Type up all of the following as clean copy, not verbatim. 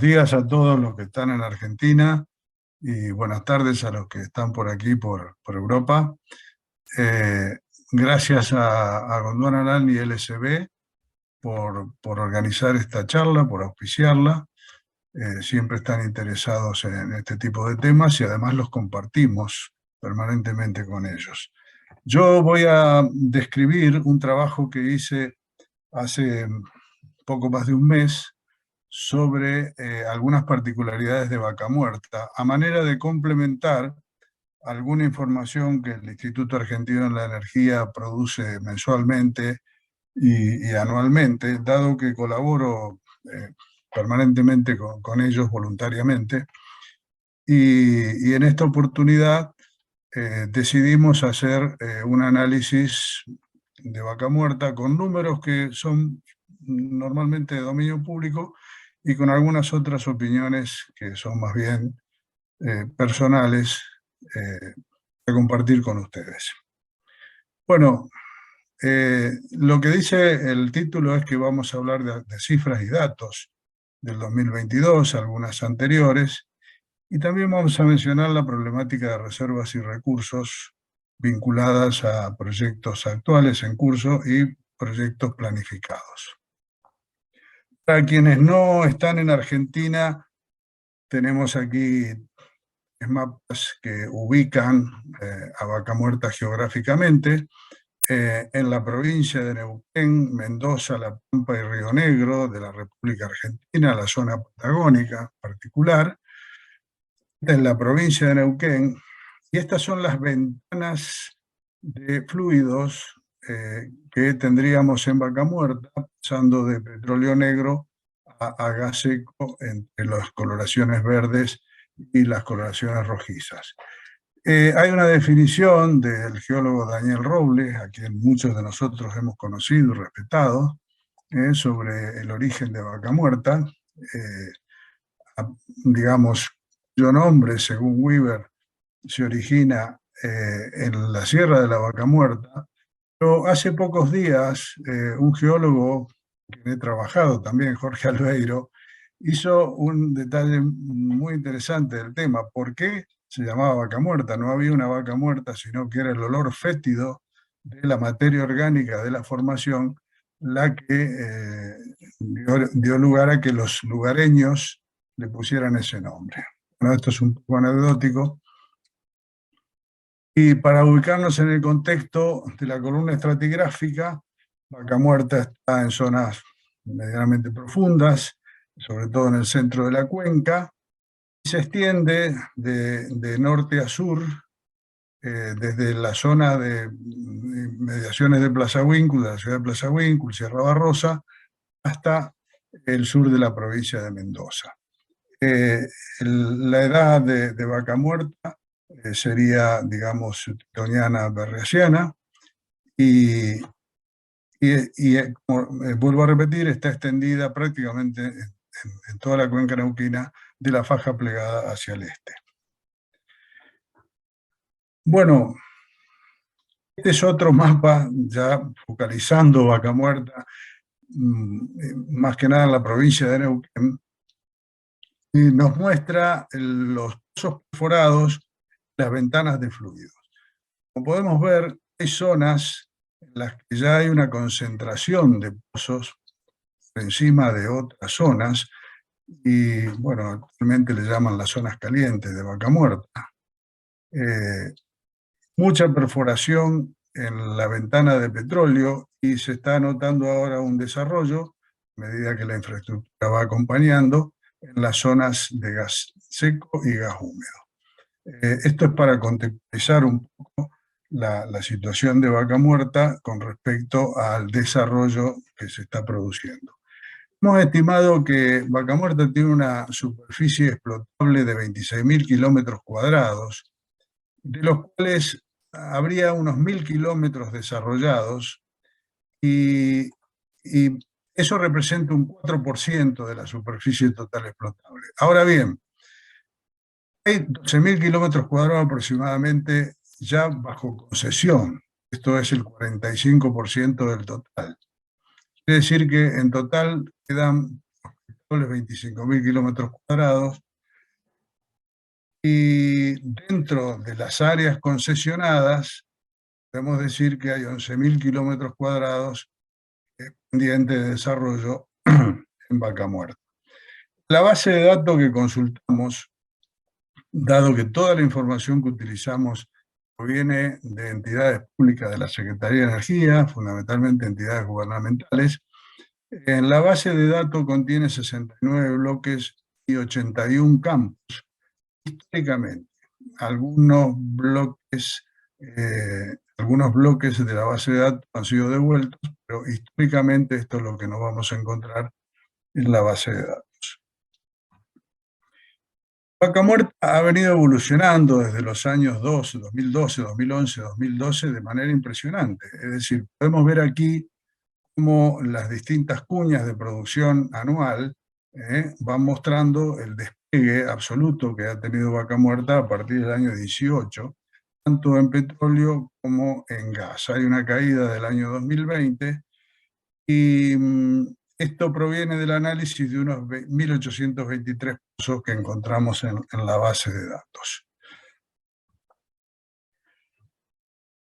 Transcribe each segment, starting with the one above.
días a todos los que están en Argentina y buenas tardes a los que están por aquí, por Europa. Eh, Gracias a Gondwana Land y LSB por organizar esta charla, por auspiciarla. Siempre están interesados en este tipo de temas y además los compartimos permanentemente con ellos. Yo voy a describir un trabajo que hice hace poco más de un mes sobre algunas particularidades de Vaca Muerta, a manera de complementar alguna información que el Instituto Argentino de la Energía produce mensualmente y anualmente, dado que colaboro permanentemente con ellos voluntariamente. Y en esta oportunidad decidimos hacer un análisis de Vaca Muerta con números que son normalmente de dominio público y con algunas otras opiniones que son más bien personales a compartir con ustedes. Bueno, lo que dice el título es que vamos a hablar de cifras y datos del 2022, algunas anteriores, y también vamos a mencionar la problemática de reservas y recursos vinculadas a proyectos actuales en curso y proyectos planificados. Para quienes no están en Argentina, tenemos aquí mapas que ubican a Vaca Muerta geográficamente en la provincia de Neuquén, Mendoza, La Pampa y Río Negro de la República Argentina, la zona patagónica particular, en la provincia de Neuquén, y estas son las ventanas de fluidos que tendríamos en Vaca Muerta, pasando de petróleo negro a gas seco entre las coloraciones verdes y las coloraciones rojizas. Hay una definición del geólogo Daniel Robles, a quien muchos de nosotros hemos conocido y respetado, sobre el origen de Vaca Muerta. Digamos, cuyo nombre, según Weaver, se origina en la Sierra de la Vaca Muerta, pero hace pocos días un geólogo que he trabajado también, Jorge Albeiro, hizo un detalle muy interesante del tema. ¿Por qué se llamaba vaca muerta? No había una vaca muerta, sino que era el olor fétido de la materia orgánica de la formación la que dio lugar a que los lugareños le pusieran ese nombre. Bueno, esto es un poco anecdótico. Y para ubicarnos en el contexto de la columna estratigráfica, Vaca Muerta está en zonas medianamente profundas, sobre todo en el centro de la cuenca, y se extiende de norte a sur, desde la zona de mediaciones de Plaza Huíncul, de la ciudad de Plaza Huíncul, Sierra Barrosa, hasta el sur de la provincia de Mendoza. La edad de Vaca Muerta sería, digamos, titoniana berreasiana, y vuelvo a repetir, está extendida prácticamente en toda la cuenca neuquina de la faja plegada hacia el este. Bueno, este es otro mapa ya focalizando Vaca Muerta, más que nada en la provincia de Neuquén, y nos muestra los pozos perforados, las ventanas de fluidos. Como podemos ver, hay zonas en las que ya hay una concentración de pozos por encima de otras zonas, y bueno, actualmente le llaman las zonas calientes de Vaca Muerta. Mucha perforación en la ventana de petróleo, y se está notando ahora un desarrollo, a medida que la infraestructura va acompañando, en las zonas de gas seco y gas húmedo. Esto es para contextualizar un poco la situación de Vaca Muerta con respecto al desarrollo que se está produciendo. Hemos estimado que Vaca Muerta tiene una superficie explotable de 26.000 kilómetros cuadrados, de los cuales habría unos 1.000 kilómetros desarrollados, y eso representa un 4% de la superficie total explotable. Ahora bien, hay 12.000 kilómetros cuadrados aproximadamente ya bajo concesión. Esto es el 45% del total. Quiere decir que en total quedan 25.000 kilómetros cuadrados, y dentro de las áreas concesionadas, podemos decir que hay 11.000 kilómetros cuadrados pendientes de desarrollo en Vaca Muerta. La base de datos que consultamos, dado que toda la información que utilizamos proviene de entidades públicas de la Secretaría de Energía, fundamentalmente entidades gubernamentales, en la base de datos contiene 69 bloques y 81 campos. Históricamente, algunos bloques de la base de datos han sido devueltos, pero históricamente esto es lo que nos vamos a encontrar en la base de datos. Vaca Muerta ha venido evolucionando desde los años 2012, 2011, 2012 de manera impresionante. Es decir, podemos ver aquí cómo las distintas cuñas de producción anual van mostrando el despegue absoluto que ha tenido Vaca Muerta a partir del año 18, tanto en petróleo como en gas. Hay una caída del año 2020 y esto proviene del análisis de unos 1.823 pozos que encontramos en la base de datos.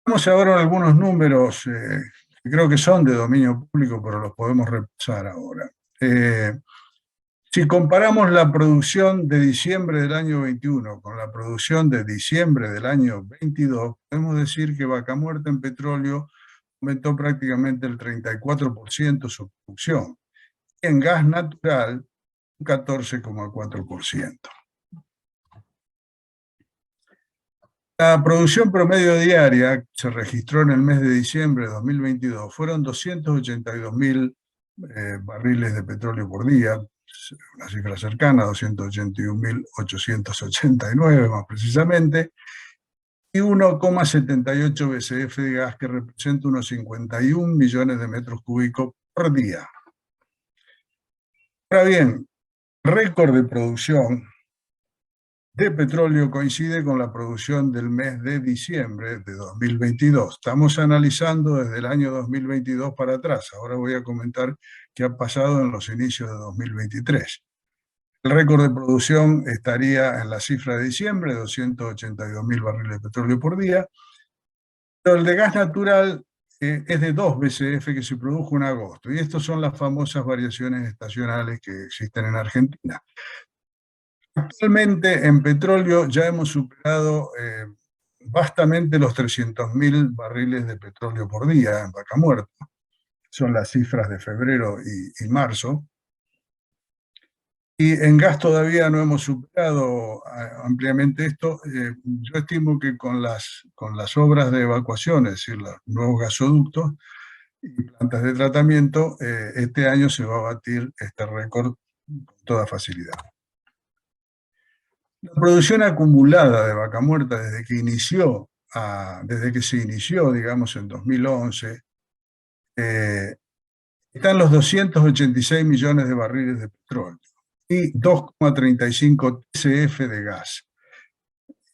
Vamos ahora a algunos números que creo que son de dominio público, pero los podemos repasar ahora. Si comparamos la producción de diciembre del año 21 con la producción de diciembre del año 22, podemos decir que Vaca Muerta en petróleo aumentó prácticamente el 34% su producción. En gas natural, un 14,4%. La producción promedio diaria que se registró en el mes de diciembre de 2022 fueron 282.000 barriles de petróleo por día, una cifra cercana, 281.889 más precisamente, y 1,78 BCF de gas, que representa unos 51 millones de metros cúbicos por día. Ahora bien, récord de producción de petróleo coincide con la producción del mes de diciembre de 2022. Estamos analizando desde el año 2022 para atrás. Ahora voy a comentar qué ha pasado en los inicios de 2023. El récord de producción estaría en la cifra de diciembre, 282.000 barriles de petróleo por día, pero el de gas natural es de 2 BCF que se produjo en agosto, y estas son las famosas variaciones estacionales que existen en Argentina. Actualmente en petróleo ya hemos superado vastamente los 300.000 barriles de petróleo por día en Vaca Muerta. Son las cifras de febrero y marzo. Y en gas todavía no hemos superado ampliamente esto. Yo estimo que con las obras de evacuación, es decir, los nuevos gasoductos y plantas de tratamiento, este año se va a batir este récord con toda facilidad. La producción acumulada de Vaca Muerta desde que se inició, digamos, en 2011, está en los 286 millones de barriles de petróleo y 2,35 TCF de gas.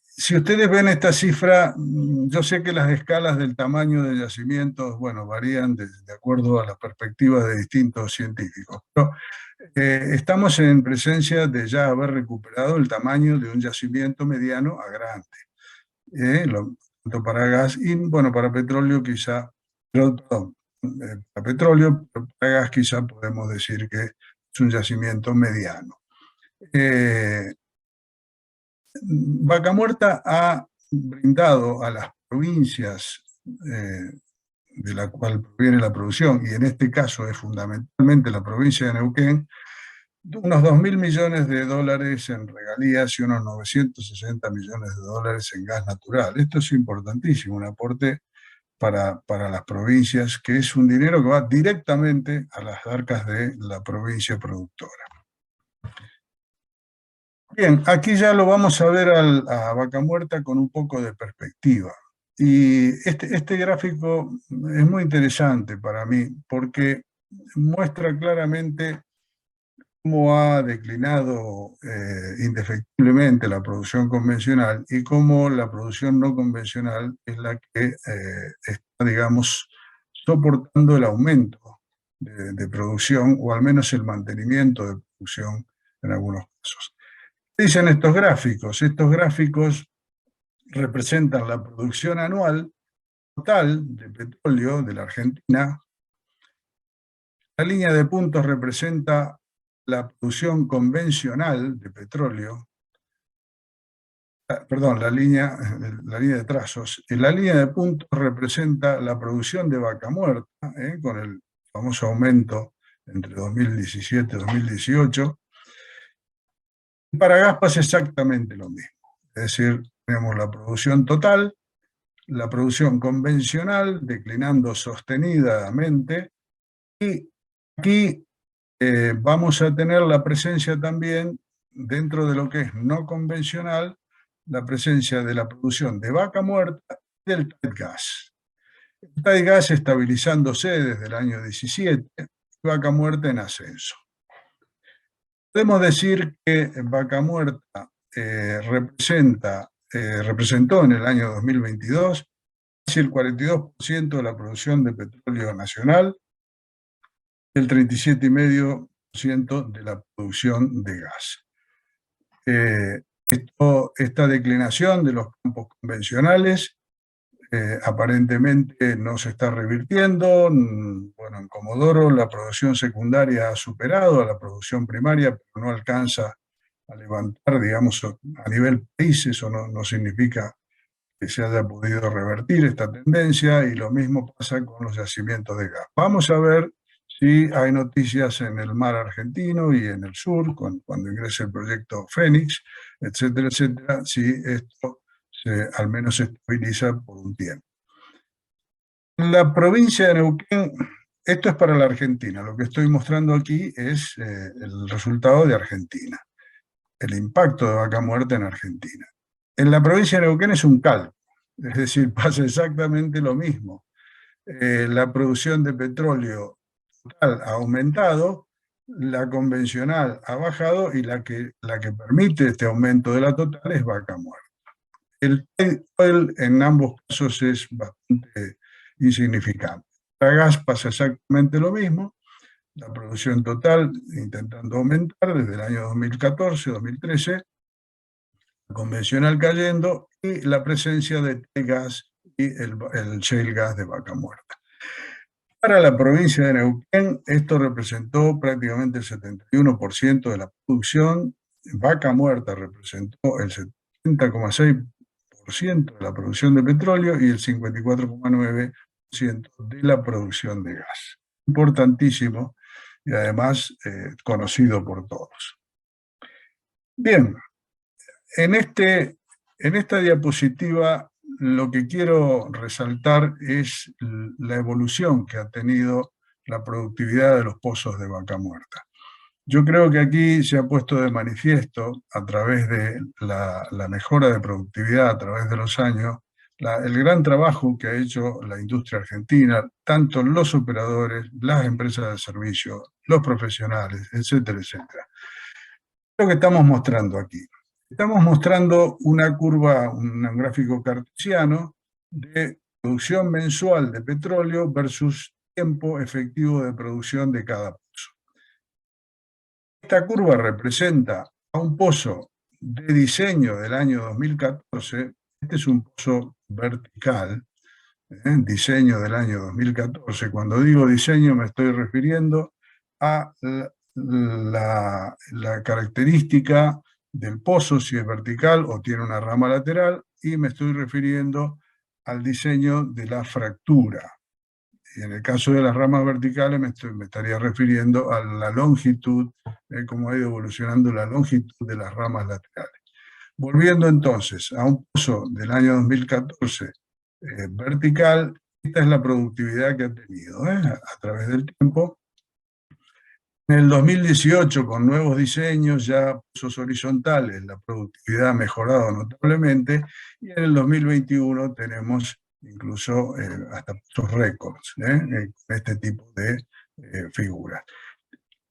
Si ustedes ven esta cifra, yo sé que las escalas del tamaño de yacimientos, bueno, varían de acuerdo a las perspectivas de distintos científicos, pero estamos en presencia de ya haber recuperado el tamaño de un yacimiento mediano a grande, tanto para gas y, bueno, para petróleo quizá, perdón, para petróleo, pero para gas quizá podemos decir que es un yacimiento mediano. Vaca Muerta ha brindado a las provincias de la cual proviene la producción, y en este caso es fundamentalmente la provincia de Neuquén, unos 2.000 millones de dólares en regalías y unos 960 millones de dólares en gas natural. Esto es importantísimo, un aporte para las provincias, que es un dinero que va directamente a las arcas de la provincia productora. Bien, aquí ya lo vamos a ver a Vaca Muerta con un poco de perspectiva. Y este gráfico es muy interesante para mí porque muestra claramente cómo ha declinado indefectiblemente la producción convencional y cómo la producción no convencional es la que está, digamos, soportando el aumento de producción, o al menos el mantenimiento producción en algunos casos. ¿Qué dicen estos gráficos? Estos gráficos representan la producción anual total de petróleo de la Argentina. La línea de puntos representa la producción convencional de petróleo. Perdón, la línea de trazos. La línea de puntos representa la producción de vaca muerta, con el famoso aumento entre 2017 y 2018. Y para gas pasa exactamente lo mismo. Es decir, tenemos la producción total, la producción convencional declinando sostenidamente, y aquí vamos a tener la presencia también, dentro de lo que es no convencional, la presencia de la producción de vaca muerta y del tight gas. El tight gas estabilizándose desde el año 17, vaca muerta en ascenso. Podemos decir que vaca muerta representó en el año 2022 casi el 42% de la producción de petróleo nacional, el 37,5% de la producción de gas. Esta declinación de los campos convencionales aparentemente no se está revirtiendo. Bueno, en Comodoro la producción secundaria ha superado a la producción primaria, pero no alcanza a levantar, digamos, a nivel país. Eso no significa que se haya podido revertir esta tendencia, y lo mismo pasa con los yacimientos de gas. Vamos a ver si hay noticias en el mar argentino y en el sur, cuando ingrese el proyecto Fénix, etcétera, etcétera, si esto al menos se estabiliza por un tiempo. En la provincia de Neuquén, esto es para la Argentina, lo que estoy mostrando aquí es el resultado de Argentina, el impacto de vaca muerta en Argentina. En la provincia de Neuquén es un calco, es decir, pasa exactamente lo mismo. La producción de petróleo total ha aumentado, la convencional ha bajado, y la que permite este aumento de la total es vaca muerta. El oil en ambos casos es bastante insignificante. Para gas pasa exactamente lo mismo, la producción total intentando aumentar desde el año 2014, 2013, convencional cayendo, y la presencia de gas y el shale gas de vaca muerta. Para la provincia de Neuquén, esto representó prácticamente el 71% de la producción. Vaca muerta representó el 70,6% de la producción de petróleo y el 54,9% de la producción de gas. Importantísimo y además conocido por todos. Bien, en esta diapositiva lo que quiero resaltar es la evolución que ha tenido la productividad de los pozos de vaca muerta. Yo creo que aquí se ha puesto de manifiesto, a través de la mejora de productividad a través de los años, el gran trabajo que ha hecho la industria argentina, tanto los operadores, las empresas de servicio, los profesionales, etcétera, etcétera. Lo que estamos mostrando aquí. Estamos mostrando una curva, un gráfico cartesiano de producción mensual de petróleo versus tiempo efectivo de producción de cada pozo. Esta curva representa a un pozo de diseño del año 2014. Este es un pozo vertical, diseño del año 2014. Cuando digo diseño me estoy refiriendo a la característica del pozo, si es vertical o tiene una rama lateral, y me estoy refiriendo al diseño de la fractura. Y en el caso de las ramas verticales me estaría refiriendo a la longitud, cómo ha ido evolucionando la longitud de las ramas laterales. Volviendo entonces a un pozo del año 2014 vertical, esta es la productividad que ha tenido a través del tiempo. En el 2018, con nuevos diseños, ya pozos horizontales, la productividad ha mejorado notablemente, y en el 2021 tenemos incluso hasta pozos récords, con este tipo de figuras.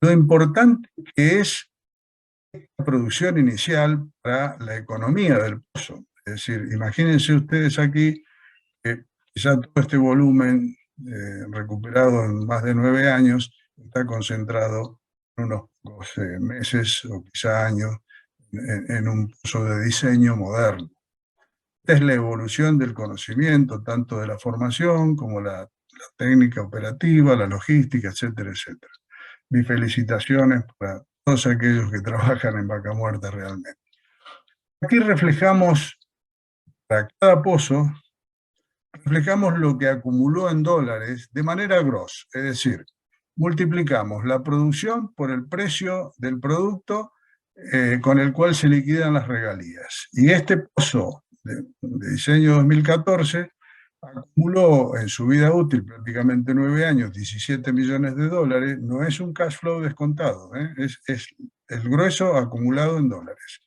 Lo importante que es la producción inicial para la economía del pozo. Es decir, imagínense ustedes aquí que quizá todo este volumen recuperado en más de 9 años está concentrado unos pocos meses o quizá años en un pozo de diseño moderno. Esta es la evolución del conocimiento, tanto de la formación como la técnica operativa, la logística, etcétera, etcétera. Mis felicitaciones para todos aquellos que trabajan en Vaca Muerta realmente. Aquí reflejamos, para cada pozo, reflejamos lo que acumuló en dólares de manera gross, es decir, multiplicamos la producción por el precio del producto con el cual se liquidan las regalías. Y este pozo de diseño 2014 acumuló en su vida útil prácticamente 9 años, 17 millones de dólares. No es un cash flow descontado, es el grueso acumulado en dólares.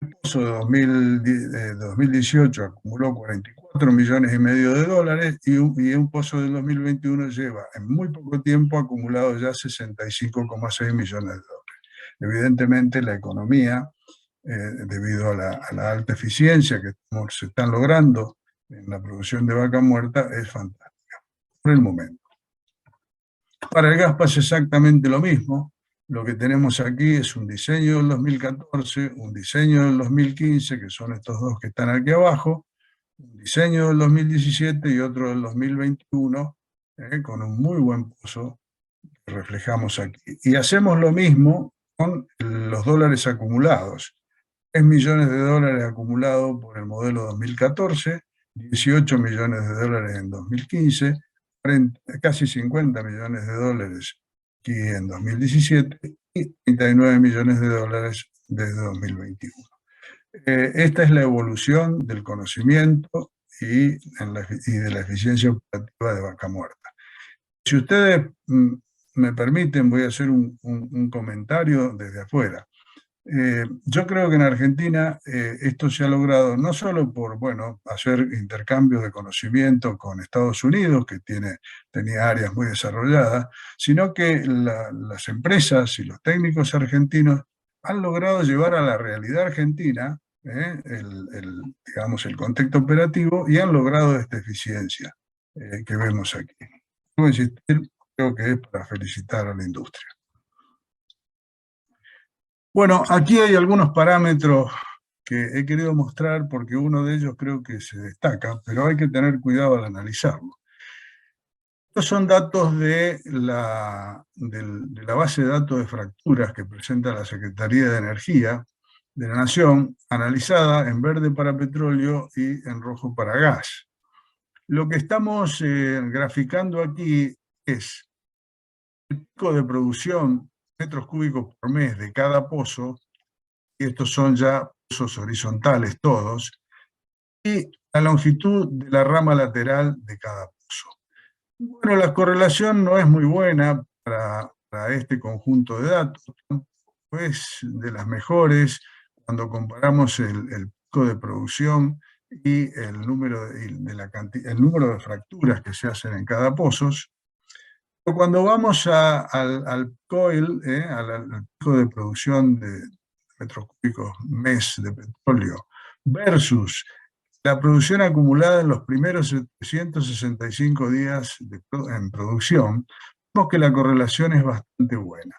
El pozo de 2018 acumuló 44 millones y medio de dólares y un pozo del 2021 lleva en muy poco tiempo acumulado ya 65,6 millones de dólares. Evidentemente la economía, debido a la alta eficiencia que se están logrando en la producción de vaca muerta, es fantástica por el momento. Para el gas pasa exactamente lo mismo. Lo que tenemos aquí es un diseño del 2014, un diseño del 2015, que son estos dos que están aquí abajo, un diseño del 2017 y otro del 2021, con un muy buen pozo que reflejamos aquí. Y hacemos lo mismo con los dólares acumulados. 3 millones de dólares acumulados por el modelo 2014, 18 millones de dólares en 2015, casi 50 millones de dólares aquí en 2017 y 39 millones de dólares desde 2021. Esta es la evolución del conocimiento y de la eficiencia operativa de Vaca Muerta. Si ustedes me permiten, voy a hacer un comentario desde afuera. Yo creo que en Argentina esto se ha logrado no solo por, bueno, hacer intercambios de conocimiento con Estados Unidos, que tenía áreas muy desarrolladas, sino que las empresas y los técnicos argentinos han logrado llevar a la realidad argentina digamos, el contexto operativo y han logrado esta eficiencia que vemos aquí. Debo insistir, creo que es para felicitar a la industria. Bueno, aquí hay algunos parámetros que he querido mostrar porque uno de ellos creo que se destaca, pero hay que tener cuidado al analizarlo. Estos son datos de la base de datos de fracturas que presenta la Secretaría de Energía de la Nación, analizada en verde para petróleo y en rojo para gas. Lo que estamos graficando aquí es el pico de producción metros cúbicos por mes de cada pozo, y estos son ya pozos horizontales todos, y la longitud de la rama lateral de cada pozo. Bueno, la correlación no es muy buena para este conjunto de datos, es de las mejores cuando comparamos el pico de producción y el número de fracturas que se hacen en cada pozo. Pero cuando vamos al COIL, al pico de producción de metros cúbicos mes de petróleo, versus la producción acumulada en los primeros 765 días en producción, vemos que la correlación es bastante buena.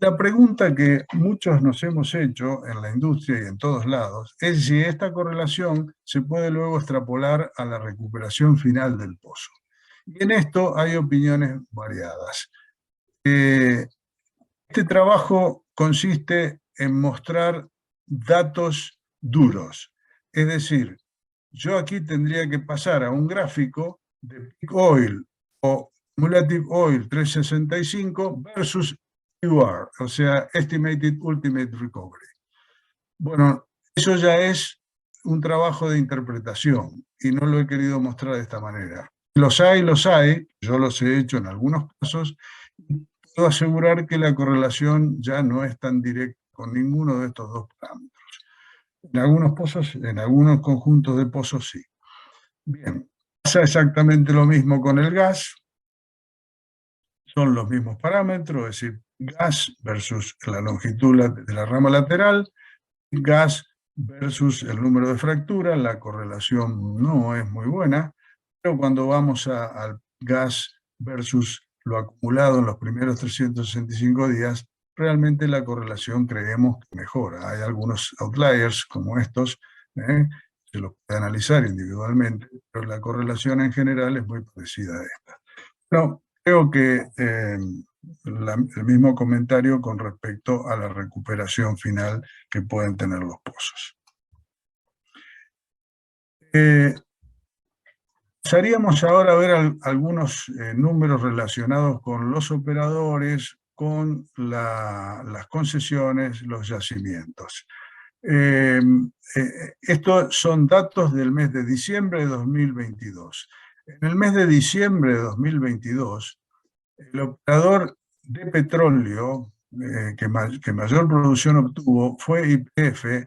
La pregunta que muchos nos hemos hecho en la industria y en todos lados es si esta correlación se puede luego extrapolar a la recuperación final del pozo. Y en esto hay opiniones variadas. Este trabajo consiste en mostrar datos duros, es decir, yo aquí tendría que pasar a un gráfico de peak oil o cumulative oil 365 versus EUR, o sea, Estimated Ultimate Recovery. Bueno, eso ya es un trabajo de interpretación y no lo he querido mostrar de esta manera. Los hay, yo los he hecho en algunos casos, y puedo asegurar que la correlación ya no es tan directa con ninguno de estos dos parámetros. En algunos pozos, en algunos conjuntos de pozos sí. Bien, pasa exactamente lo mismo con el gas, son los mismos parámetros, es decir, gas versus la longitud de la rama lateral, gas versus el número de fracturas, la correlación no es muy buena, pero cuando vamos al gas versus lo acumulado en los primeros 365 días, realmente la correlación creemos que mejora. Hay algunos outliers como estos, se los puede analizar individualmente, pero la correlación en general es muy parecida a esta. No, creo que el mismo comentario con respecto a la recuperación final que pueden tener los pozos. Pasaríamos ahora a ver algunos números relacionados con los operadores, con las concesiones, los yacimientos. Estos son datos del mes de diciembre de 2022. En el mes de diciembre de 2022, el operador de petróleo que mayor producción obtuvo fue YPF,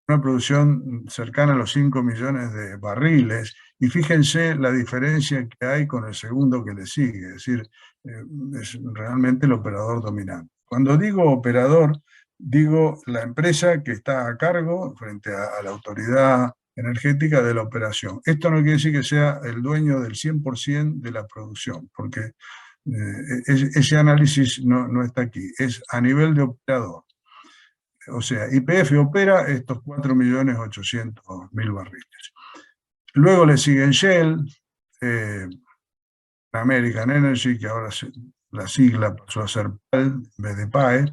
una producción cercana a los 5 millones de barriles, y fíjense la diferencia que hay con el segundo que le sigue, es decir, es realmente el operador dominante. Cuando digo operador, digo la empresa que está a cargo frente a la autoridad energética de la operación. Esto no quiere decir que sea el dueño del 100% de la producción, porque ese análisis no está aquí, es a nivel de operador. O sea, YPF opera estos 4.800.000 barriles. Luego le siguen Shell, American Energy, que ahora la sigla pasó a ser PAL en vez de PAE,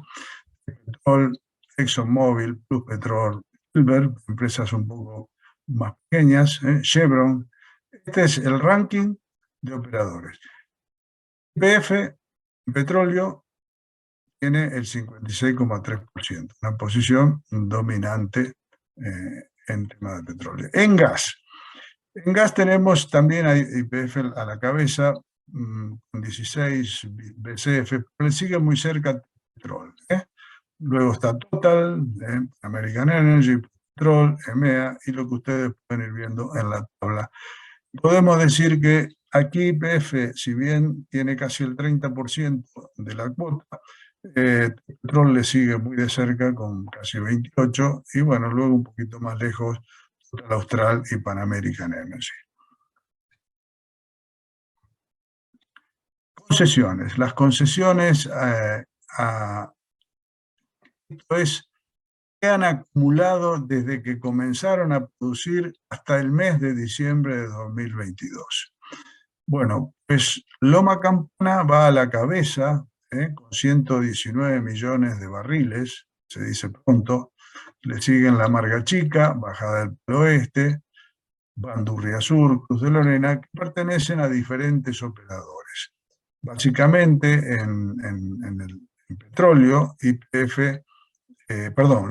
Petrol, ExxonMobil, Plus Petrol, Silver, empresas un poco más pequeñas, Chevron. Este es el ranking de operadores. YPF, petróleo, tiene el 56,3%, una posición dominante en tema de petróleo. En gas tenemos también a YPF a la cabeza, con 16 BCF, pero le sigue muy cerca petróleo. Luego está Total, American Energy, Petrol, EMEA, y lo que ustedes pueden ir viendo en la tabla. Podemos decir que aquí YPF, si bien tiene casi el 30% de la cuota, Petrol le sigue muy de cerca con casi 28%, y bueno, luego un poquito más lejos, Total Austral y Pan American Energy. Concesiones. Las concesiones esto es, que han acumulado desde que comenzaron a producir hasta el mes de diciembre de 2022. Bueno, pues Loma Campana va a la cabeza, con 119 millones de barriles, se dice pronto. Le siguen La Amarga Chica, Bajada del Palo Oeste, Bandurria Sur, Cruz de Lorena, que pertenecen a diferentes operadores. Básicamente en el petróleo, YPF,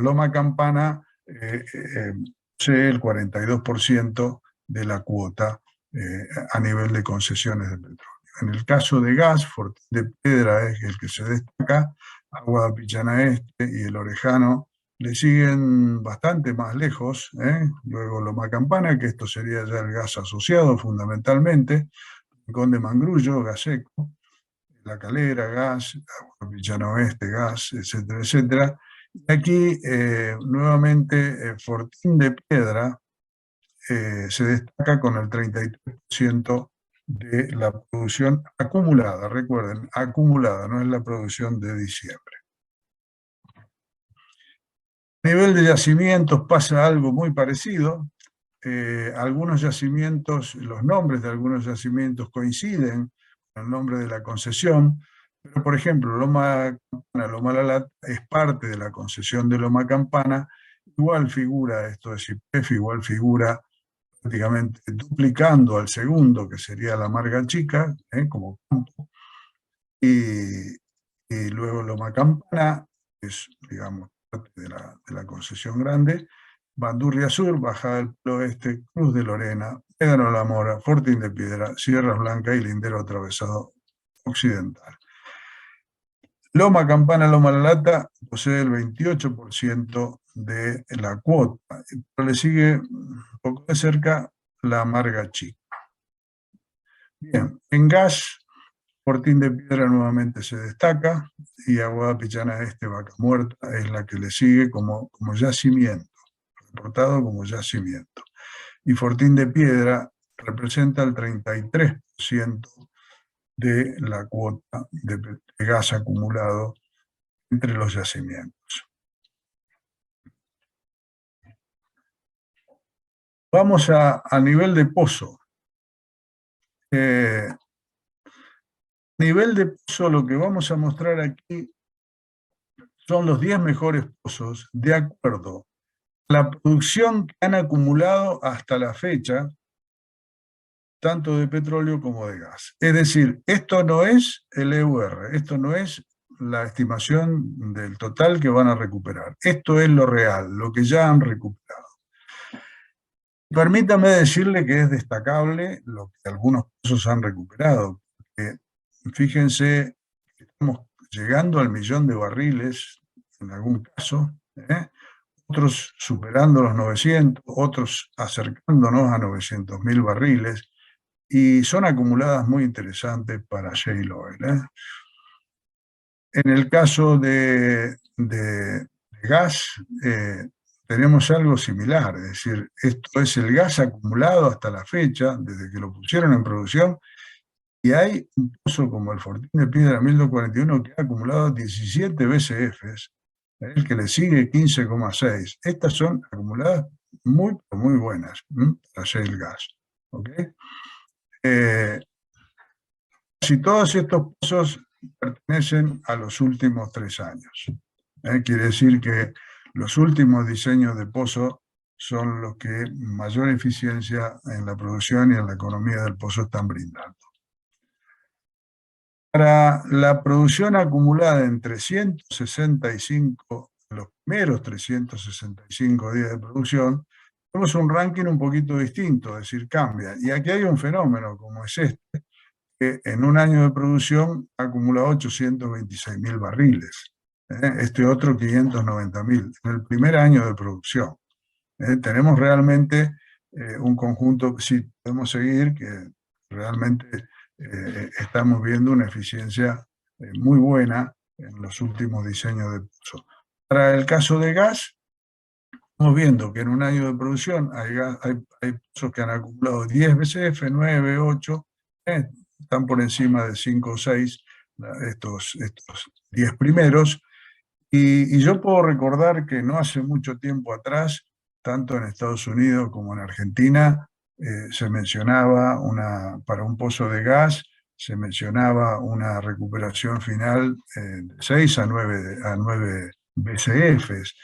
Loma Campana posee el 42% de la cuota a nivel de concesiones de petróleo. En el caso de gas, Fortín de Piedra es el que se destaca, Agua Pichana Este y El Orejano le siguen bastante más lejos, luego Loma Campana, que esto sería ya el gas asociado fundamentalmente, Rincón de Mangrullo, gas seco, La Calera, gas, Agua Pichana Oeste, gas, etcétera, etcétera. Y aquí nuevamente Fortín de Piedra se destaca con el 33% de la producción acumulada, recuerden, acumulada, no es la producción de diciembre. A nivel de yacimientos pasa algo muy parecido. Algunos yacimientos, los nombres de algunos yacimientos coinciden con el nombre de la concesión, pero por ejemplo, Loma Campana, Loma La Lata es parte de la concesión de Loma Campana, igual figura, esto es YPF, igual figura prácticamente duplicando al segundo, que sería La Amarga Chica, como campo, y luego Loma Campana, que es, digamos, parte de la concesión grande, Bandurria Sur, Bajada del Palo Oeste, Cruz de Lorena, Médano La Mora, Fortín de Piedra, Sierras Blanca y Lindero Atravesado Occidental. Loma Campana, Loma La Lata posee el 28% de la cuota, pero le sigue un poco de cerca La Amarga Chica. Bien, en gas, Fortín de Piedra nuevamente se destaca, y Aguada Pichana Este, Vaca Muerta, es la que le sigue como yacimiento, reportado como yacimiento. Y Fortín de Piedra representa el 33% de la cuota de gas acumulado entre los yacimientos. Vamos a nivel de pozo. Nivel de pozo, lo que vamos a mostrar aquí son los 10 mejores pozos de acuerdo a la producción que han acumulado hasta la fecha, tanto de petróleo como de gas. Es decir, esto no es el EUR, esto no es la estimación del total que van a recuperar. Esto es lo real, lo que ya han recuperado. Permítame decirle que es destacable lo que algunos pozos han recuperado. Fíjense, estamos llegando al 1.000.000 de barriles, en algún caso, otros superando los 900, otros acercándonos a 900.000 barriles, y son acumuladas muy interesantes para shale oil. En el caso de gas, tenemos algo similar, es decir, esto es el gas acumulado hasta la fecha, desde que lo pusieron en producción, y hay un pozo como el Fortín de Piedra 1241 que ha acumulado 17 BCFs, el que le sigue 15,6. Estas son acumuladas muy buenas para shale gas. ¿Okay? Si todos estos pozos pertenecen a los últimos 3 años. Quiere decir que los últimos diseños de pozo son los que mayor eficiencia en la producción y en la economía del pozo están brindando. Para la producción acumulada en 365, los primeros 365 días de producción, tenemos un ranking un poquito distinto, es decir, cambia. Y aquí hay un fenómeno como es este, que en un año de producción acumula 826.000 barriles. Este otro 590.000, en el primer año de producción. Tenemos realmente un conjunto, sí podemos seguir, que realmente estamos viendo una eficiencia muy buena en los últimos diseños de pozo. Para el caso de gas, estamos viendo que en un año de producción hay pozos que han acumulado 10 BCF, 9, 8, están por encima de 5 o 6 estos 10 primeros, y yo puedo recordar que no hace mucho tiempo atrás, tanto en Estados Unidos como en Argentina, se mencionaba para un pozo de gas, se mencionaba una recuperación final de 6 a 9 BCFs.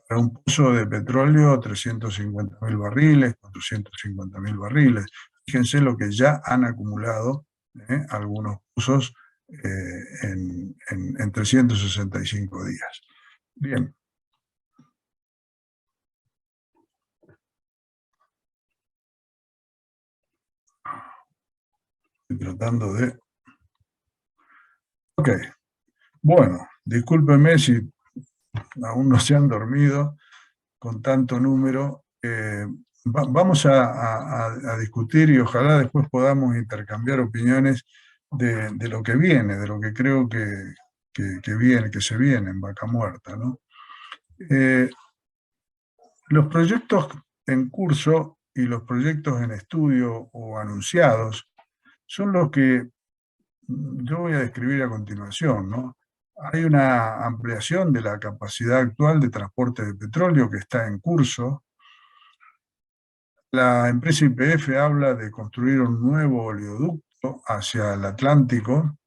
Para un pozo de petróleo, 350.000 barriles, 450.000 barriles. Fíjense lo que ya han acumulado algunos pozos en 365 días. Bien. Estoy tratando de... Ok. Bueno, discúlpenme si aún no se han dormido con tanto número. Vamos a discutir y ojalá después podamos intercambiar opiniones de lo que viene, de lo que creo que viene, que se viene en Vaca Muerta, ¿no? Los proyectos en curso y los proyectos en estudio o anunciados son los que yo voy a describir a continuación, ¿no? Hay una ampliación de la capacidad actual de transporte de petróleo que está en curso. La empresa YPF habla de construir un nuevo oleoducto hacia el Atlántico,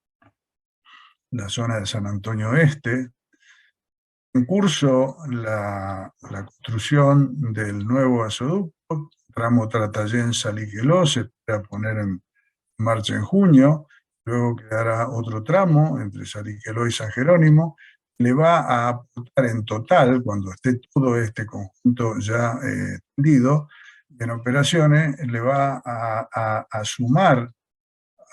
la zona de San Antonio Este. En curso la construcción del nuevo gasoducto, tramo Tratayén-Saliqueló, se espera poner en marcha en junio. Luego quedará otro tramo entre Saliqueló y San Jerónimo. Le va a aportar en total, cuando esté todo este conjunto ya tendido en operaciones, le va a sumar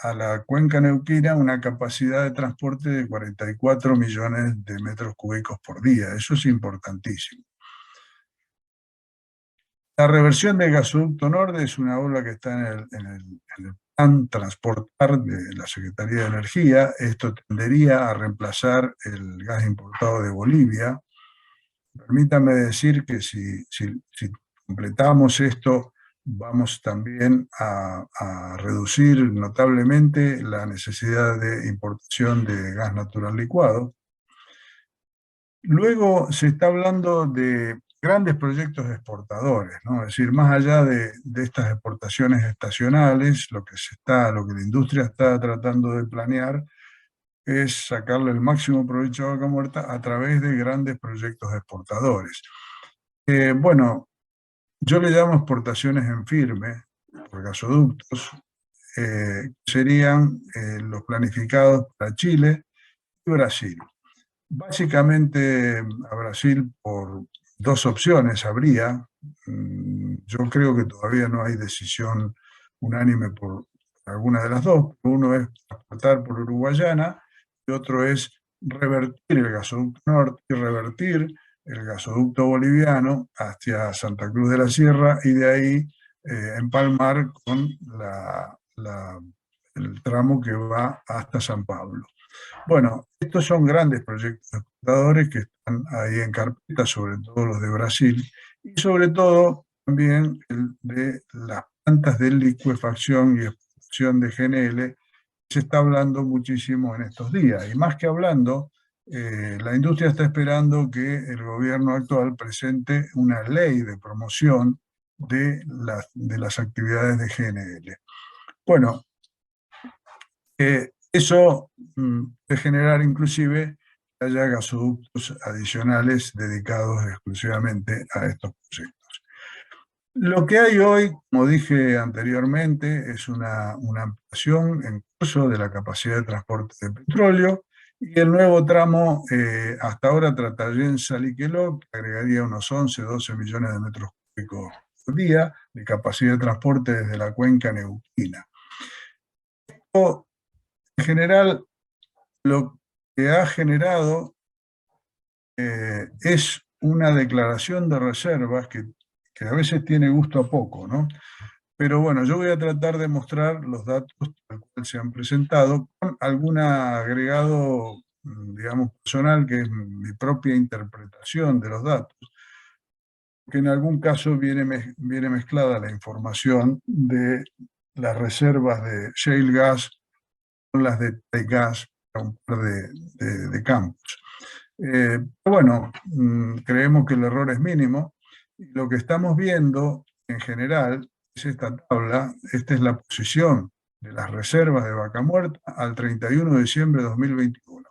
a la cuenca neuquina una capacidad de transporte de 44 millones de metros cúbicos por día. Eso es importantísimo. La reversión del gasoducto norte es una obra que está en el plan Transportar de la Secretaría de Energía. Esto tendería a reemplazar el gas importado de Bolivia. Permítame decir que si completamos esto, vamos también a reducir notablemente la necesidad de importación de gas natural licuado. Luego se está hablando de grandes proyectos exportadores, ¿no? Es decir, más allá de estas exportaciones estacionales, lo que la industria está tratando de planear es sacarle el máximo provecho a Vaca Muerta a través de grandes proyectos exportadores. Bueno, yo le llamo exportaciones en firme, por gasoductos, serían los planificados para Chile y Brasil. Básicamente a Brasil por dos opciones habría. Yo creo que todavía no hay decisión unánime por alguna de las dos. Uno es transportar por Uruguayana y otro es revertir el gasoducto norte y revertir el gasoducto boliviano hacia Santa Cruz de la Sierra y de ahí empalmar con el tramo que va hasta San Pablo. Bueno, estos son grandes proyectos exportadores que están ahí en carpeta, sobre todo los de Brasil, y sobre todo también el de las plantas de licuefacción y exportación de GNL, se está hablando muchísimo en estos días. Y más que hablando, la industria está esperando que el gobierno actual presente una ley de promoción de las actividades de GNL. Bueno, eso puede generar inclusive que haya gasoductos adicionales dedicados exclusivamente a estos proyectos. Lo que hay hoy, como dije anteriormente, es una ampliación en curso de la capacidad de transporte de petróleo y el nuevo tramo, hasta ahora Tratayen-Saliqueló, que agregaría unos 11, 12 millones de metros cúbicos por día de capacidad de transporte desde la cuenca neuquina. En general, lo que ha generado es una declaración de reservas que a veces tiene gusto a poco, ¿no? Pero bueno, yo voy a tratar de mostrar los datos tal cual se han presentado, con algún agregado, digamos, personal, que es mi propia interpretación de los datos, que en algún caso viene mezclada la información de las reservas de shale gas con las de Thai gas para un par de campos. Bueno, creemos que el error es mínimo. Y lo que estamos viendo en general es esta tabla. Esta es la posición de las reservas de Vaca Muerta al 31 de diciembre de 2021.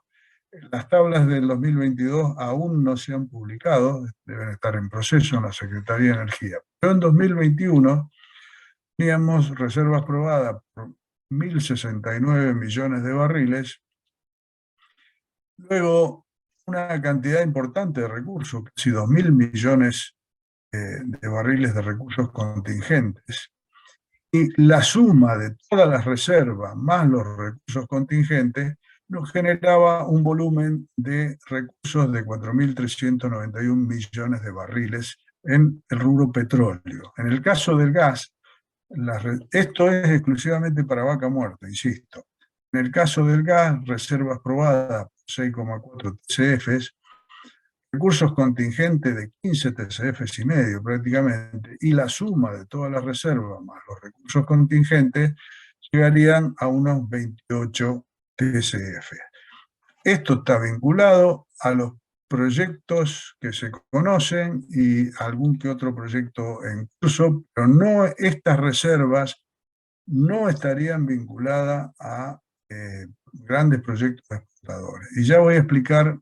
Las tablas del 2022 aún no se han publicado, deben estar en proceso en la Secretaría de Energía. Pero en 2021 teníamos reservas probadas por 1.069 millones de barriles. Luego, una cantidad importante de recursos, casi 2.000 millones de barriles de recursos contingentes. Y la suma de todas las reservas más los recursos contingentes nos generaba un volumen de recursos de 4.391 millones de barriles en el rubro petróleo. En el caso del gas, esto es exclusivamente para Vaca Muerta, insisto. En el caso del gas, reservas probadas 6,4 TCFs, recursos contingentes de 15 TCFs y medio prácticamente, y la suma de todas las reservas más los recursos contingentes llegarían a unos 28 TCF. Esto está vinculado a los proyectos que se conocen y algún que otro proyecto en curso, pero no, estas reservas no estarían vinculadas a grandes proyectos exportadores. Y ya voy a explicar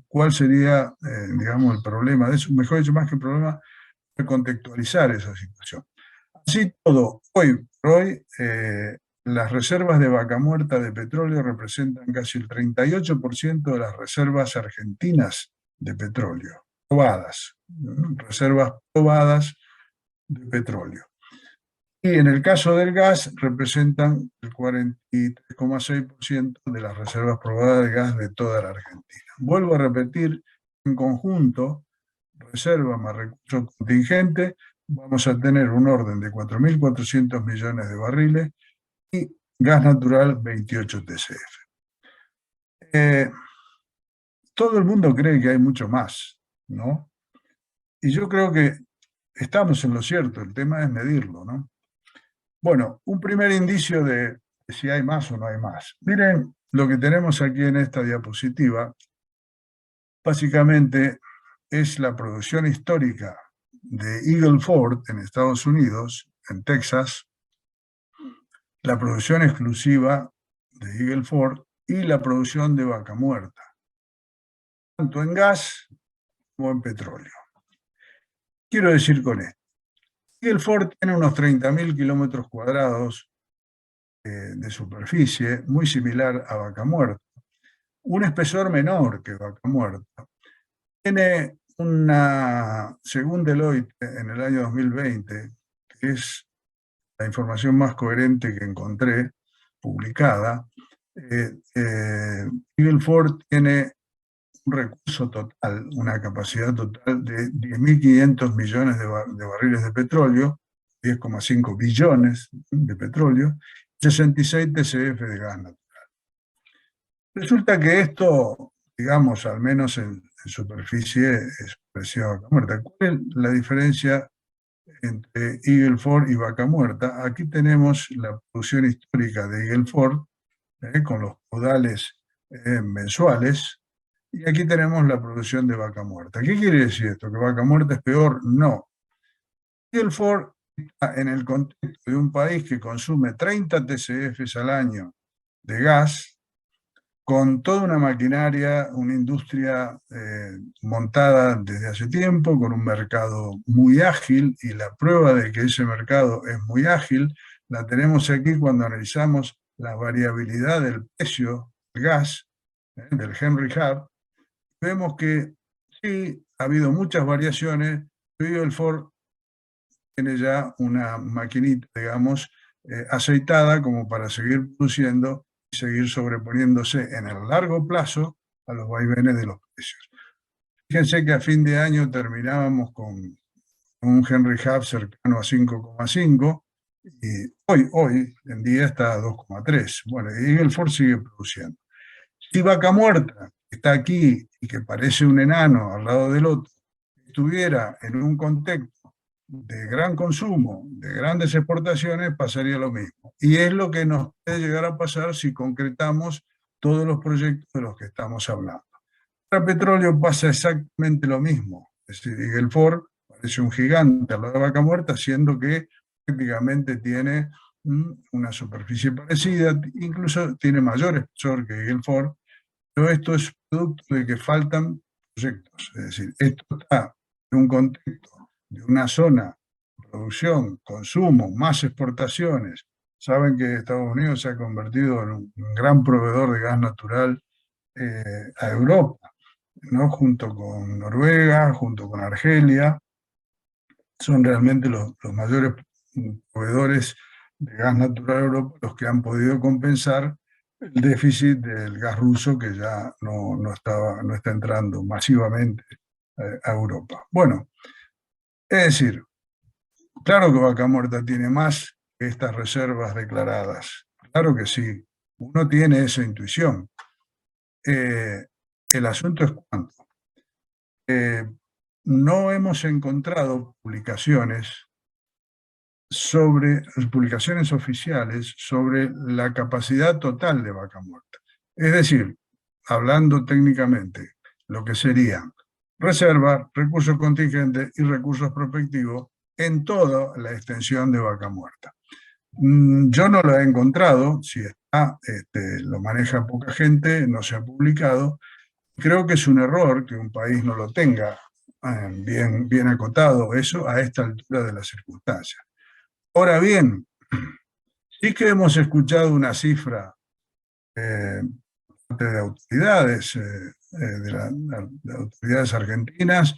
cuál sería, digamos, el problema de eso. Mejor dicho, más que el problema, es contextualizar esa situación. Así todo, hoy por hoy, las reservas de Vaca Muerta de petróleo representan casi el 38% de las reservas argentinas de petróleo, probadas, reservas probadas de petróleo. Y en el caso del gas representan el 43,6% de las reservas probadas de gas de toda la Argentina. Vuelvo a repetir, en conjunto, reserva más recursos contingentes, vamos a tener un orden de 4.400 millones de barriles y gas natural 28 TCF. Todo el mundo cree que hay mucho más, ¿no? Y yo creo que estamos en lo cierto, el tema es medirlo, ¿no? Bueno, un primer indicio de si hay más o no hay más. Miren lo que tenemos aquí en esta diapositiva, básicamente es la producción histórica de Eagle Ford en Estados Unidos, en Texas, la producción exclusiva de Eagle Ford y la producción de Vaca Muerta, tanto en gas como en petróleo. Quiero decir con esto, Eagle Ford tiene unos 30.000 kilómetros cuadrados de superficie, muy similar a Vaca Muerta, un espesor menor que Vaca Muerta. Tiene una, según Deloitte, en el año 2020, que es la información más coherente que encontré publicada, Eagle Ford tiene un recurso total, una capacidad total de 10.500 millones de barriles de petróleo, 10,5 billones de petróleo, 66 TCF de gas natural. Resulta que esto, digamos, al menos en superficie, es parecido a Vaca Muerta. ¿Cuál es la diferencia entre Eagle Ford y Vaca Muerta? Aquí tenemos la producción histórica de Eagle Ford, con los caudales mensuales, y aquí tenemos la producción de Vaca Muerta. ¿Qué quiere decir esto? ¿Que Vaca Muerta es peor? No. Eagle Ford está en el contexto de un país que consume 30 TCF al año de gas, con toda una maquinaria, una industria montada desde hace tiempo, con un mercado muy ágil, y la prueba de que ese mercado es muy ágil la tenemos aquí cuando analizamos la variabilidad del precio del gas, del Henry Hub. Vemos que sí, ha habido muchas variaciones, pero el Ford tiene ya una maquinita, digamos, aceitada como para seguir produciendo y seguir sobreponiéndose en el largo plazo a los vaivenes de los precios. Fíjense que a fin de año terminábamos con un Henry Hub cercano a 5,5 y hoy en día está a 2,3. Bueno, y el Ford sigue produciendo. Si Vaca Muerta, que está aquí y que parece un enano al lado del otro, estuviera en un contexto de gran consumo, de grandes exportaciones, pasaría lo mismo. Y es lo que nos puede llegar a pasar si concretamos todos los proyectos de los que estamos hablando. Para petróleo pasa exactamente lo mismo. Es decir, Eagle Ford parece un gigante al lado de Vaca Muerta, siendo que prácticamente tiene una superficie parecida, incluso tiene mayor espesor que Eagle Ford, pero esto es producto de que faltan proyectos. Es decir, esto está en un contexto de una zona, producción, consumo, más exportaciones. Saben que Estados Unidos se ha convertido en un gran proveedor de gas natural a Europa, ¿no? Junto con Noruega, junto con Argelia, son realmente los mayores proveedores de gas natural a Europa los que han podido compensar el déficit del gas ruso que ya no está entrando masivamente a Europa. Bueno, es decir, claro que Vaca Muerta tiene más que estas reservas declaradas. Claro que sí, uno tiene esa intuición. El asunto es cuánto. No hemos encontrado publicaciones oficiales sobre la capacidad total de Vaca Muerta. Es decir, hablando técnicamente, lo que serían reserva, recursos contingentes y recursos prospectivos en toda la extensión de Vaca Muerta. Yo no lo he encontrado, si está, lo maneja poca gente, no se ha publicado. Creo que es un error que un país no lo tenga bien acotado eso a esta altura de las circunstancias. Ahora bien, sí que hemos escuchado una cifra de autoridades, de autoridades argentinas,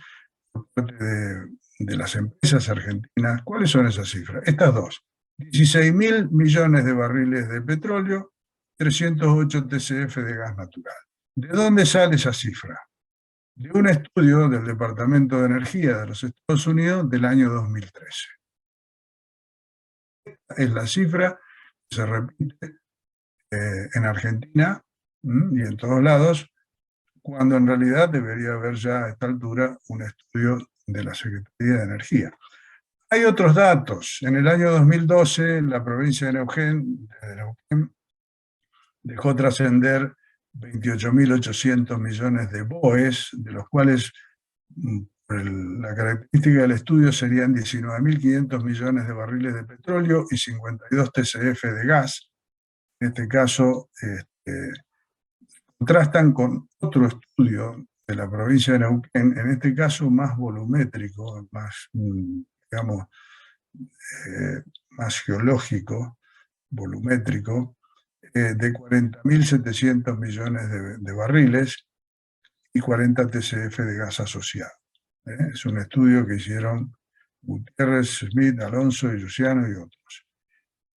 por parte de las empresas argentinas. ¿Cuáles son esas cifras? Estas dos. 16.000 millones de barriles de petróleo, 308 TCF de gas natural. ¿De dónde sale esa cifra? De un estudio del Departamento de Energía de los Estados Unidos del año 2013. Es la cifra que se repite en Argentina y en todos lados, cuando en realidad debería haber ya a esta altura un estudio de la Secretaría de Energía. Hay otros datos. En el año 2012, la provincia de Neuquén dejó trascender 28.800 millones de BOEs, de los cuales la característica del estudio serían 19.500 millones de barriles de petróleo y 52 TCF de gas. En este caso, contrastan con otro estudio de la provincia de Neuquén, en este caso más volumétrico, más, digamos, más geológico, volumétrico, de 40.700 millones de barriles y 40 TCF de gas asociado. Es un estudio que hicieron Gutiérrez, Smith, Alonso y Luciano y otros.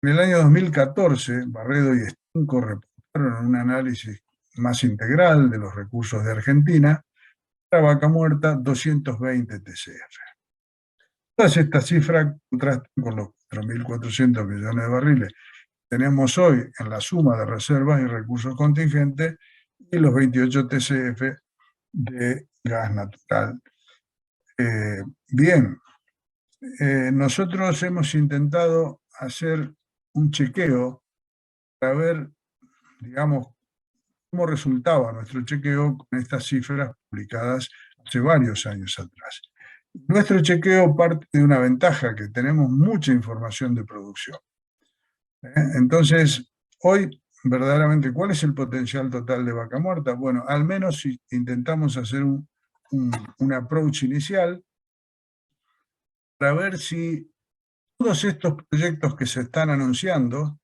En el año 2014, Barredo y Stinco reportaron un análisis más integral de los recursos de Argentina, para Vaca Muerta 220 TCF. Todas estas cifras contrastan con los 4.400 millones de barriles que tenemos hoy en la suma de reservas y recursos contingentes y los 28 TCF de gas natural. Bien, nosotros hemos intentado hacer un chequeo para ver, digamos, cómo resultaba nuestro chequeo con estas cifras publicadas hace varios años atrás. Nuestro chequeo parte de una ventaja, que tenemos mucha información de producción. Entonces, hoy, verdaderamente, ¿cuál es el potencial total de Vaca Muerta? Bueno, al menos si intentamos hacer un approach inicial para ver si todos estos proyectos que se están anunciando,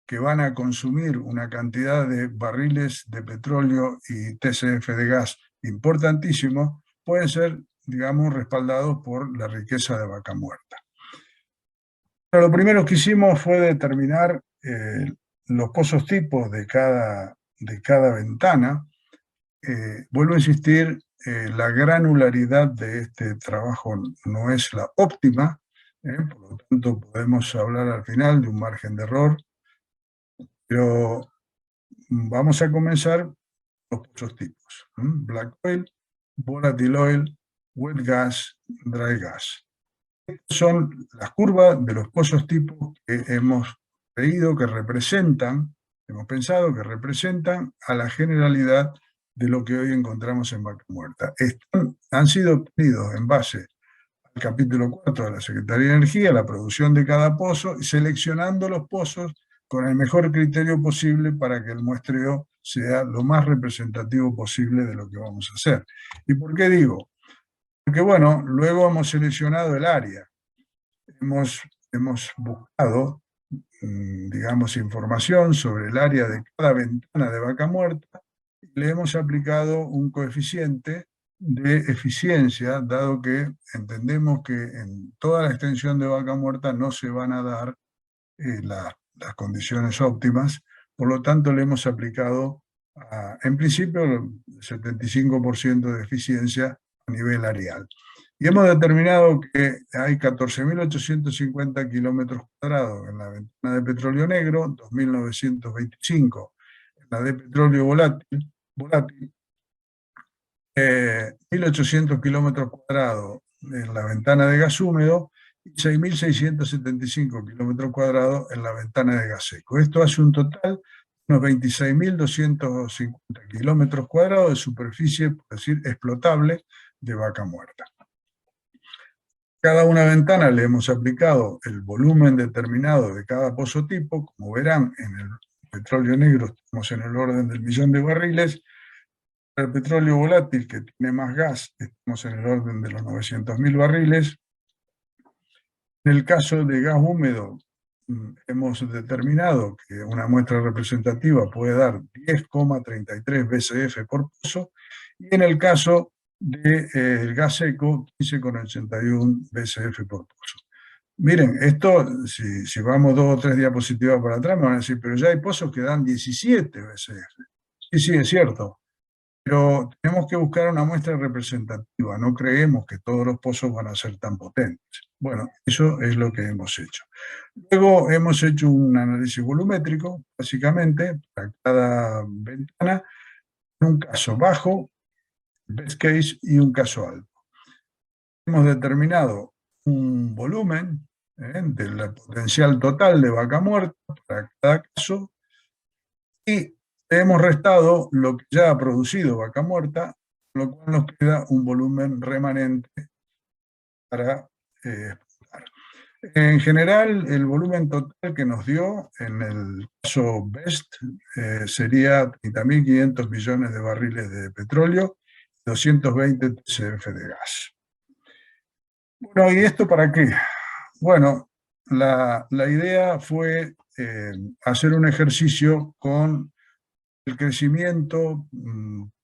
que van a consumir una cantidad de barriles de petróleo y TCF de gas importantísimos, pueden ser, digamos, respaldados por la riqueza de Vaca Muerta. Pero lo primero que hicimos fue determinar los pozos tipos de cada ventana. Vuelvo a insistir, la granularidad de este trabajo no es la óptima, por lo tanto podemos hablar al final de un margen de error, pero vamos a comenzar los pozos tipos. Black oil, volatile oil, wet gas, dry gas. Estas son las curvas de los pozos tipos que hemos creído que representan, hemos pensado que representan a la generalidad de lo que hoy encontramos en Vaca Muerta. Han sido obtenidos en base al capítulo 4 de la Secretaría de Energía, la producción de cada pozo, seleccionando los pozos con el mejor criterio posible para que el muestreo sea lo más representativo posible de lo que vamos a hacer. ¿Y por qué digo? Porque bueno, luego hemos seleccionado el área, hemos buscado, digamos, información sobre el área de cada ventana de Vaca Muerta y le hemos aplicado un coeficiente de eficiencia, dado que entendemos que en toda la extensión de Vaca Muerta no se van a dar las condiciones óptimas, por lo tanto le hemos aplicado, en principio, el 75% de eficiencia a nivel areal. Y hemos determinado que hay 14.850 kilómetros cuadrados en la ventana de petróleo negro, 2.925 en la de petróleo volátil 1.800 kilómetros cuadrados en la ventana de gas húmedo y 6.675 kilómetros cuadrados en la ventana de gas seco. Esto hace un total de unos 26.250 kilómetros cuadrados de superficie, por decir, explotable de Vaca Muerta. Cada una ventana le hemos aplicado el volumen determinado de cada pozo tipo. Como verán, en el petróleo negro estamos en el orden del 1.000.000 de barriles. El petróleo volátil, que tiene más gas, estamos en el orden de los 900.000 barriles. En el caso de gas húmedo, hemos determinado que una muestra representativa puede dar 10,33 BCF por pozo, y en el caso del gas seco, 15,81 BCF por pozo. Miren, esto, si vamos 2 o 3 diapositivas para atrás, me van a decir, pero ya hay pozos que dan 17 BCF. Sí, es cierto, pero tenemos que buscar una muestra representativa, no creemos que todos los pozos van a ser tan potentes. Bueno, eso es lo que hemos hecho. Luego hemos hecho un análisis volumétrico, básicamente, para cada ventana, un caso bajo, best case, y un caso alto. Hemos determinado un volumen del potencial total de Vaca Muerta para cada caso, y hemos restado lo que ya ha producido Vaca Muerta, lo cual nos queda un volumen remanente para explotar. En general, el volumen total que nos dio en el caso BEST sería 30.500 millones de barriles de petróleo, 220 TCF de gas. Bueno, ¿y esto para qué? Bueno, la idea fue hacer un ejercicio con el crecimiento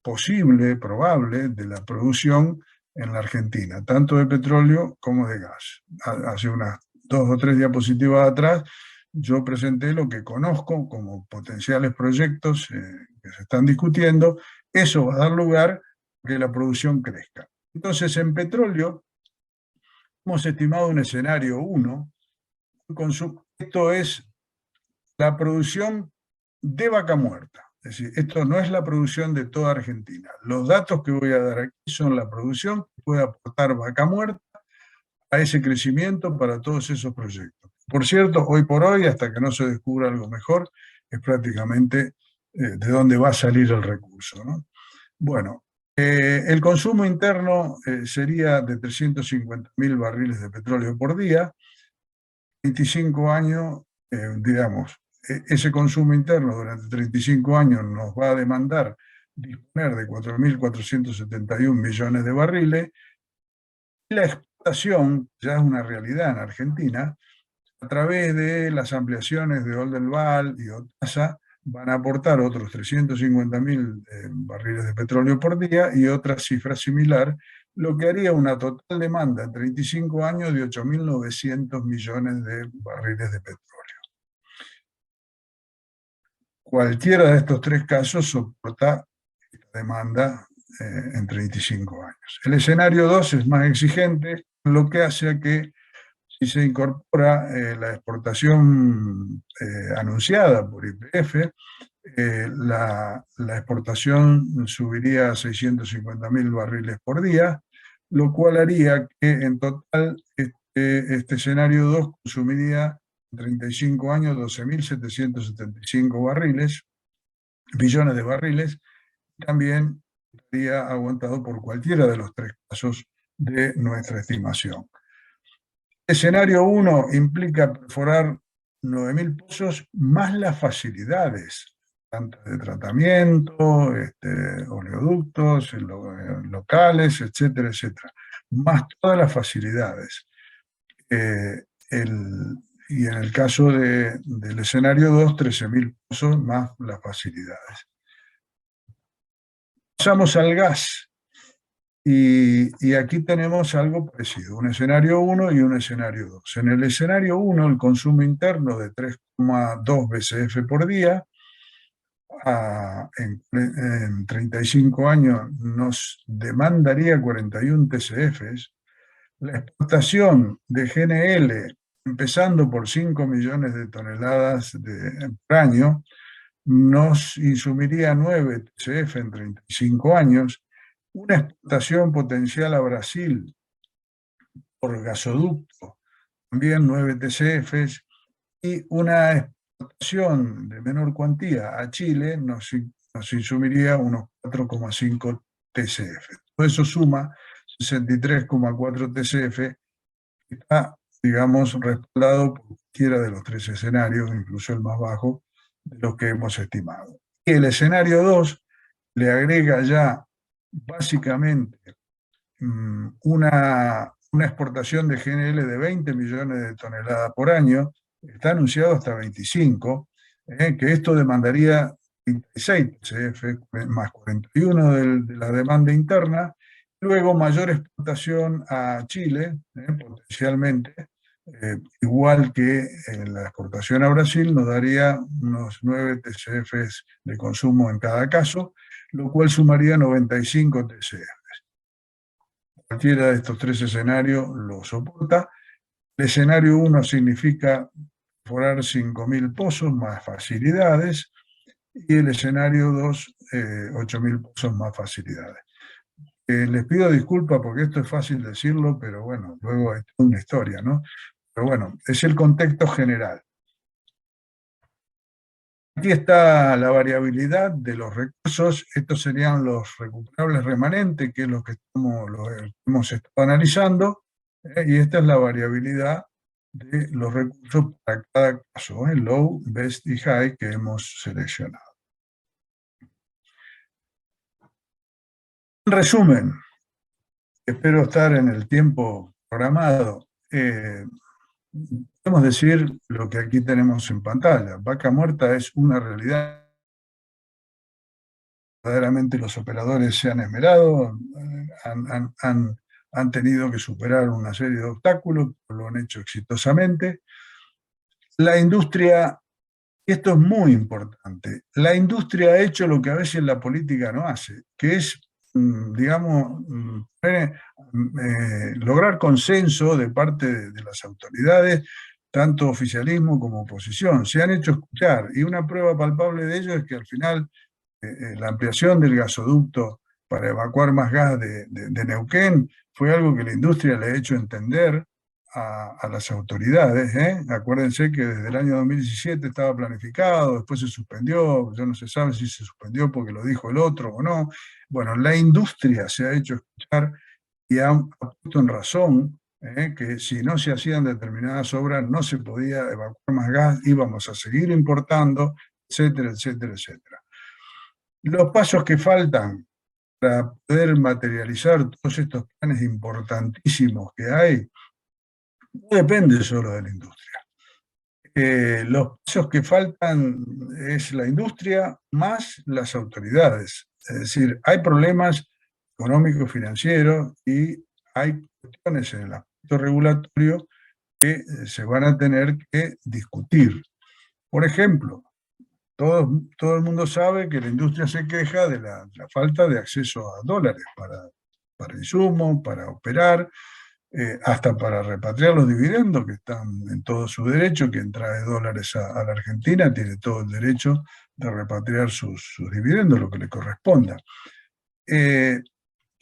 posible, probable, de la producción en la Argentina, tanto de petróleo como de gas. Hace unas 2 o 3 diapositivas atrás, yo presenté lo que conozco como potenciales proyectos que se están discutiendo. Eso va a dar lugar a que la producción crezca. Entonces, en petróleo hemos estimado un escenario 1. Esto es la producción de Vaca Muerta. Es decir, esto no es la producción de toda Argentina. Los datos que voy a dar aquí son la producción que puede aportar Vaca Muerta a ese crecimiento para todos esos proyectos. Por cierto, hoy por hoy, hasta que no se descubra algo mejor, es prácticamente de dónde va a salir el recurso, ¿no? Bueno, el consumo interno sería de 350.000 barriles de petróleo por día. 25 años, digamos, ese consumo interno durante 35 años nos va a demandar disponer de 4.471 millones de barriles. Y la exportación ya es una realidad en Argentina. A través de las ampliaciones de Oldelval y Otasa van a aportar otros 350.000 barriles de petróleo por día y otra cifra similar, lo que haría una total demanda en 35 años de 8.900 millones de barriles de petróleo. Cualquiera de estos 3 casos soporta esta demanda en 35 años. El escenario 2 es más exigente, lo que hace que si se incorpora la exportación anunciada por YPF, la exportación subiría a 650.000 barriles por día, lo cual haría que en total este escenario 2 consumiría en 35 años 12.775 billones de barriles, también estaría aguantado por cualquiera de los 3 casos de nuestra estimación. Escenario 1 implica perforar 9.000 pozos más las facilidades, tanto de tratamiento, oleoductos, locales, etcétera, etcétera, más todas las facilidades. Y en el caso del escenario 2, 13.000 pozos más las facilidades. Pasamos al gas. Y aquí tenemos algo parecido, un escenario 1 y un escenario 2. En el escenario 1, el consumo interno de 3,2 BCF por día, en 35 años nos demandaría 41 TCFs. La exportación de GNL, empezando por 5 millones de toneladas por año, nos insumiría 9 TCF en 35 años. Una exportación potencial a Brasil por gasoducto, también 9 TCFs, y una exportación de menor cuantía a Chile nos insumiría unos 4,5 TCF. Todo eso suma 63,4 TCF, que está, digamos, respaldado por cualquiera de los 3 escenarios, incluso el más bajo de los que hemos estimado. Y el escenario 2 le agrega ya básicamente una exportación de GNL de 20 millones de toneladas por año, está anunciado hasta 25, que esto demandaría 36 TCF más 41 de la demanda interna, luego mayor exportación a Chile, potencialmente, igual que la exportación a Brasil, nos daría unos 9 TCF de consumo en cada caso, lo cual sumaría 95 TCF. Cualquiera de estos 3 escenarios lo soporta. El escenario 1 significa perforar 5.000 pozos más facilidades, y el escenario 2, 8.000 pozos más facilidades. Les pido disculpas porque esto es fácil decirlo, pero bueno, luego hay toda una historia, ¿no? Pero bueno, es el contexto general. Aquí está la variabilidad de los recursos, estos serían los recuperables remanentes, que es lo que hemos estado analizando, y esta es la variabilidad de los recursos para cada caso, low, best y high, que hemos seleccionado. En resumen, espero estar en el tiempo programado. Podemos decir lo que aquí tenemos en pantalla. Vaca muerta es una realidad. Verdaderamente los operadores se han esmerado, han tenido que superar una serie de obstáculos, lo han hecho exitosamente. La industria, esto es muy importante, la industria ha hecho lo que a veces la política no hace, que es, digamos, lograr consenso de parte de las autoridades, tanto oficialismo como oposición. Se han hecho escuchar, y una prueba palpable de ello es que al final la ampliación del gasoducto para evacuar más gas de Neuquén fue algo que la industria le ha hecho entender a las autoridades. Acuérdense que desde el año 2017 estaba planificado, después se suspendió, ya no se sabe si se suspendió porque lo dijo el otro o no. Bueno, la industria se ha hecho escuchar y ha puesto en razón que si no se hacían determinadas obras no se podía evacuar más gas, íbamos a seguir importando, etcétera, etcétera, etcétera. Los pasos que faltan para poder materializar todos estos planes importantísimos que hay, no depende solo de la industria. Los pasos que faltan es la industria más las autoridades. Es decir, hay problemas económicos, financieros y hay cuestiones en el aspecto regulatorio que se van a tener que discutir. Por ejemplo, todo el mundo sabe que la industria se queja de la falta de acceso a dólares para insumos, para operar, hasta para repatriar los dividendos, que están en todo su derecho. Quien trae dólares a la Argentina tiene todo el derecho de repatriar sus dividendos, lo que le corresponda.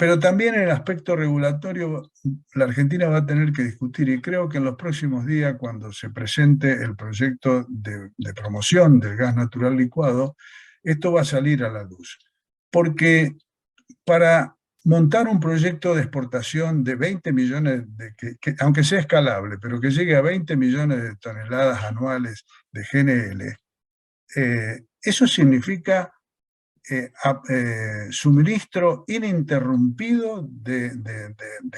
Pero también en el aspecto regulatorio, la Argentina va a tener que discutir, y creo que en los próximos días, cuando se presente el proyecto de promoción del gas natural licuado, esto va a salir a la luz. Porque para montar un proyecto de exportación de 20 millones, aunque sea escalable, pero que llegue a 20 millones de toneladas anuales de GNL, eso significa suministro ininterrumpido del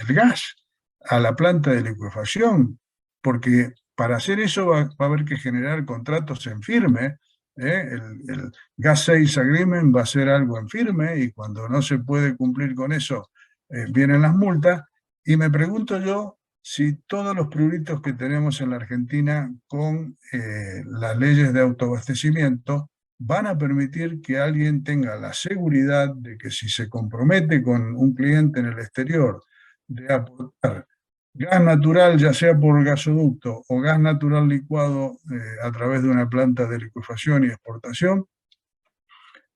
gas a la planta de licuefacción, porque para hacer eso va a haber que generar contratos en firme. El Gas Sales Agreement va a ser algo en firme, y cuando no se puede cumplir con eso, vienen las multas. Y me pregunto yo si todos los pruritos que tenemos en la Argentina con las leyes de autoabastecimiento van a permitir que alguien tenga la seguridad de que si se compromete con un cliente en el exterior de aportar gas natural, ya sea por gasoducto o gas natural licuado a través de una planta de licuefacción y exportación,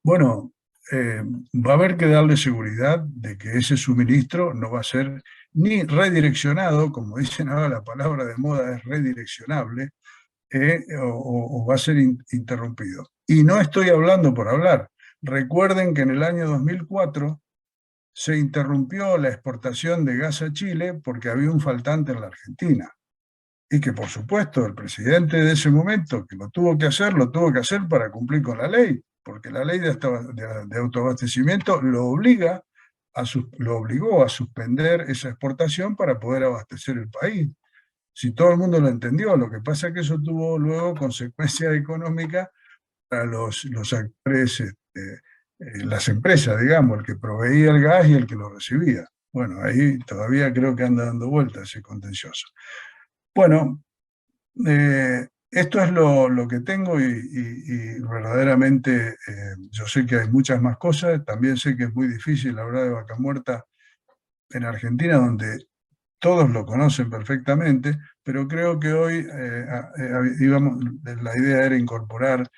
bueno, va a haber que darle seguridad de que ese suministro no va a ser ni redireccionado, como dicen ahora, la palabra de moda es redireccionable, o va a ser interrumpido. Y no estoy hablando por hablar. Recuerden que en el año 2004 se interrumpió la exportación de gas a Chile porque había un faltante en la Argentina. Y que, por supuesto, el presidente de ese momento, que lo tuvo que hacer para cumplir con la ley, porque la ley de autoabastecimiento lo obligó a suspender esa exportación para poder abastecer el país. Si todo el mundo lo entendió, lo que pasa es que eso tuvo luego consecuencias económicas para los actores, las empresas, digamos, el que proveía el gas y el que lo recibía. Bueno, ahí todavía creo que anda dando vueltas ese contencioso. Bueno, esto es lo que tengo, y verdaderamente yo sé que hay muchas más cosas. También sé que es muy difícil hablar de Vaca Muerta en Argentina, donde todos lo conocen perfectamente, pero creo que hoy la idea era incorporar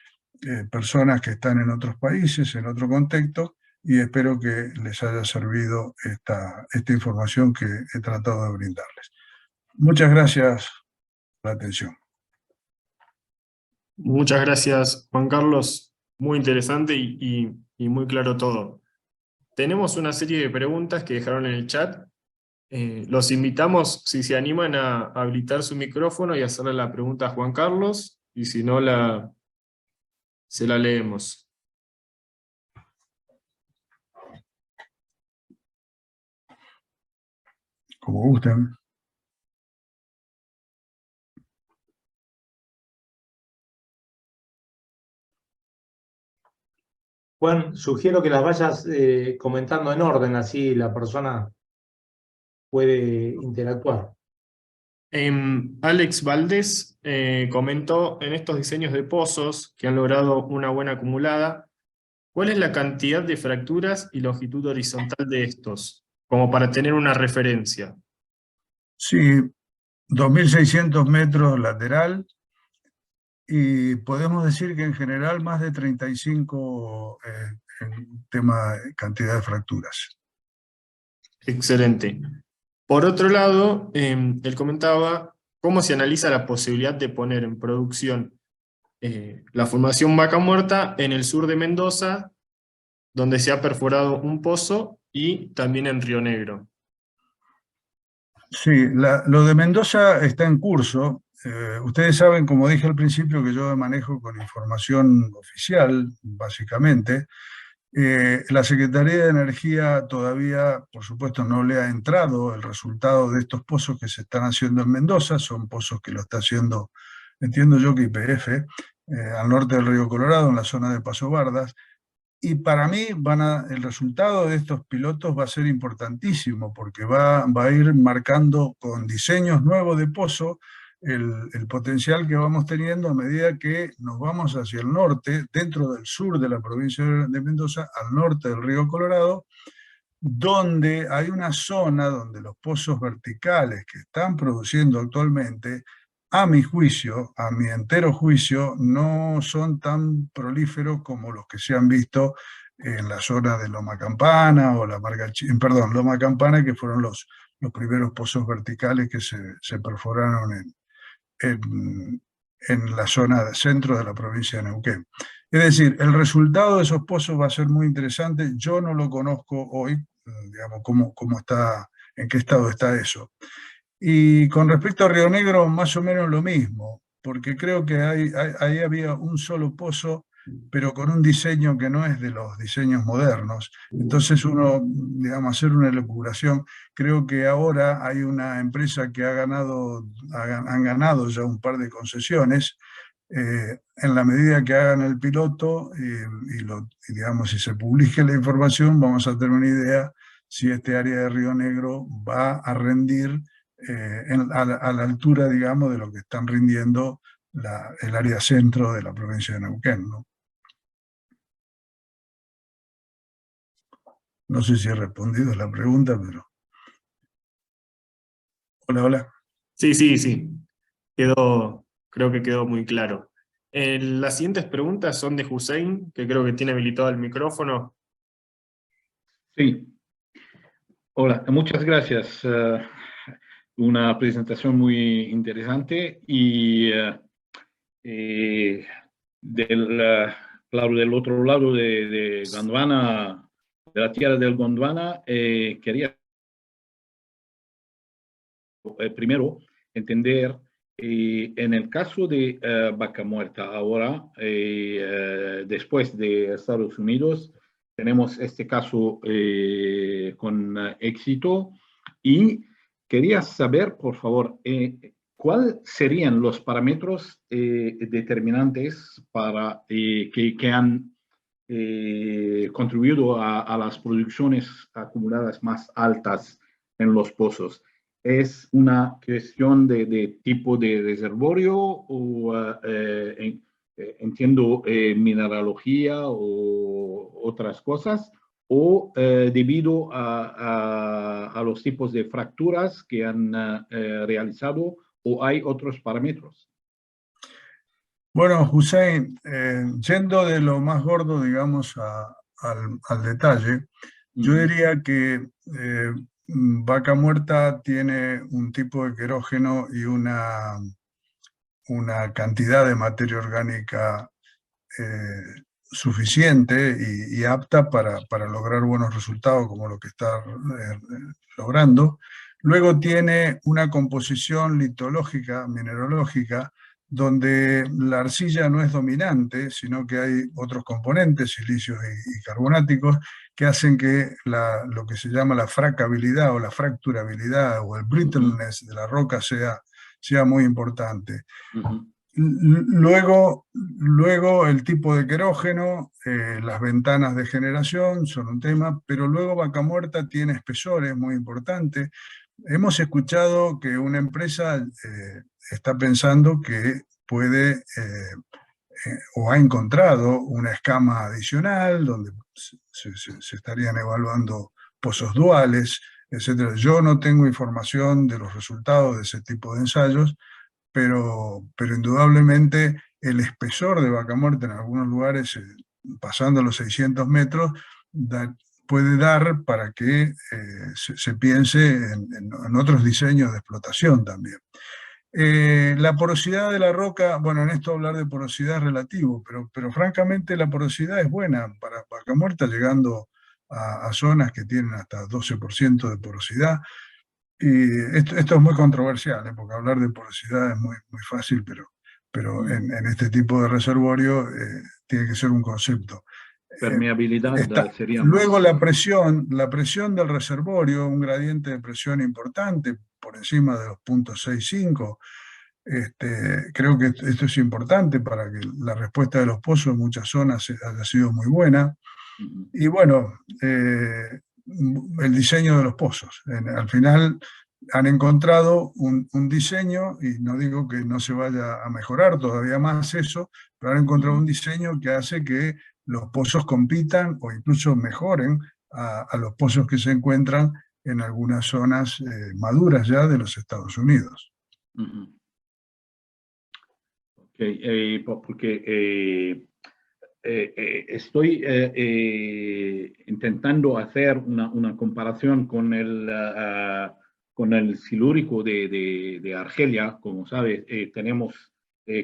personas que están en otros países, en otro contexto, y espero que les haya servido esta información que he tratado de brindarles. Muchas gracias por la atención. Muchas gracias, Juan Carlos. Muy interesante y muy claro todo. Tenemos una serie de preguntas que dejaron en el chat. Los invitamos, si se animan, a habilitar su micrófono y hacerle la pregunta a Juan Carlos, y si no, se la leemos. Como gusten. Juan, sugiero que las vayas comentando en orden, así la persona puede interactuar. Alex Valdés comentó: en estos diseños de pozos que han logrado una buena acumulada, ¿cuál es la cantidad de fracturas y longitud horizontal de estos? Como para tener una referencia. Sí, 2.600 metros lateral, y podemos decir que en general más de 35 en tema de cantidad de fracturas. Excelente. Por otro lado, él comentaba cómo se analiza la posibilidad de poner en producción la formación Vaca Muerta en el sur de Mendoza, donde se ha perforado un pozo, y también en Río Negro. Sí, lo de Mendoza está en curso. Ustedes saben, como dije al principio, que yo manejo con información oficial, básicamente. La Secretaría de Energía todavía, por supuesto, no le ha entrado el resultado de estos pozos que se están haciendo en Mendoza. Son pozos que lo está haciendo, entiendo yo, que YPF, al norte del río Colorado, en la zona de Paso Bardas. Y para mí el resultado de estos pilotos va a ser importantísimo, porque va a ir marcando con diseños nuevos de pozo el potencial que vamos teniendo a medida que nos vamos hacia el norte, dentro del sur de la provincia de Mendoza, al norte del río Colorado, donde hay una zona donde los pozos verticales que están produciendo actualmente, a mi juicio, a mi entero juicio, no son tan prolíferos como los que se han visto en la zona de Loma Campana o Loma Campana, que fueron los primeros pozos verticales que se perforaron en la zona de centro de la provincia de Neuquén. Es decir, el resultado de esos pozos va a ser muy interesante. Yo no lo conozco hoy, digamos, cómo está, en qué estado está eso. Y con respecto a Río Negro, más o menos lo mismo, porque creo que ahí había un solo pozo, pero con un diseño que no es de los diseños modernos. Entonces uno, digamos, hacer una elucubración, creo que ahora hay una empresa que han ganado ya un par de concesiones. En la medida que hagan el piloto y, digamos, si se publique la información, vamos a tener una idea si este área de Río Negro va a rendir a la altura, digamos, de lo que están rindiendo el área centro de la provincia de Neuquén, ¿no? No sé si he respondido a la pregunta, pero... Hola, hola. Sí. Creo que quedó muy claro. Las siguientes preguntas son de Hussein, que creo que tiene habilitado el micrófono. Sí, hola, muchas gracias. Una presentación muy interesante y del otro lado de Gondwana, de la tierra del Gondwana, quería primero entender, en el caso de Vaca Muerta, ahora, después de Estados Unidos, tenemos este caso con éxito, y quería saber, por favor, ¿cuáles serían los parámetros determinantes para, que han contribuido a las producciones acumuladas más altas en los pozos? ¿Es una cuestión de tipo de reservorio o entiendo mineralogía o otras cosas, o debido a los tipos de fracturas que han realizado, o hay otros parámetros? Bueno, Hussein, yendo de lo más gordo, digamos, al detalle, yo diría que Vaca Muerta tiene un tipo de querógeno y una cantidad de materia orgánica suficiente y apta para lograr buenos resultados como lo que está logrando. Luego tiene una composición litológica, mineralógica, donde la arcilla no es dominante, sino que hay otros componentes, silicios y carbonáticos, que hacen que lo que se llama la fracabilidad o la fracturabilidad o el brittleness de la roca sea muy importante. Luego el tipo de querógeno, las ventanas de generación son un tema, pero luego Vaca Muerta tiene espesores muy importantes. Hemos escuchado que una empresa está pensando que puede o ha encontrado una escama adicional donde se estarían evaluando pozos duales, etc. Yo no tengo información de los resultados de ese tipo de ensayos, pero indudablemente el espesor de Vaca Muerta en algunos lugares, pasando los 600 metros, puede dar para que se piense en otros diseños de explotación también. La porosidad de la roca, bueno, en esto hablar de porosidad es relativo, pero francamente la porosidad es buena para Vaca Muerta, llegando a zonas que tienen hasta 12% de porosidad. Y esto es muy controversial, porque hablar de porosidad es muy fácil, pero en este tipo de reservorio tiene que ser un concepto. Permeabilidad sería luego más... la presión del reservorio, un gradiente de presión importante, por encima de los 0.65. Creo que esto es importante para que la respuesta de los pozos en muchas zonas haya sido muy buena. Y bueno, el diseño de los pozos. Al final han encontrado un diseño, y no digo que no se vaya a mejorar todavía más eso, pero han encontrado un diseño que hace que los pozos compitan o incluso mejoren a los pozos que se encuentran en algunas zonas maduras ya de los Estados Unidos. Okay, porque estoy intentando hacer una comparación con el silúrico de Argelia. Como sabes, tenemos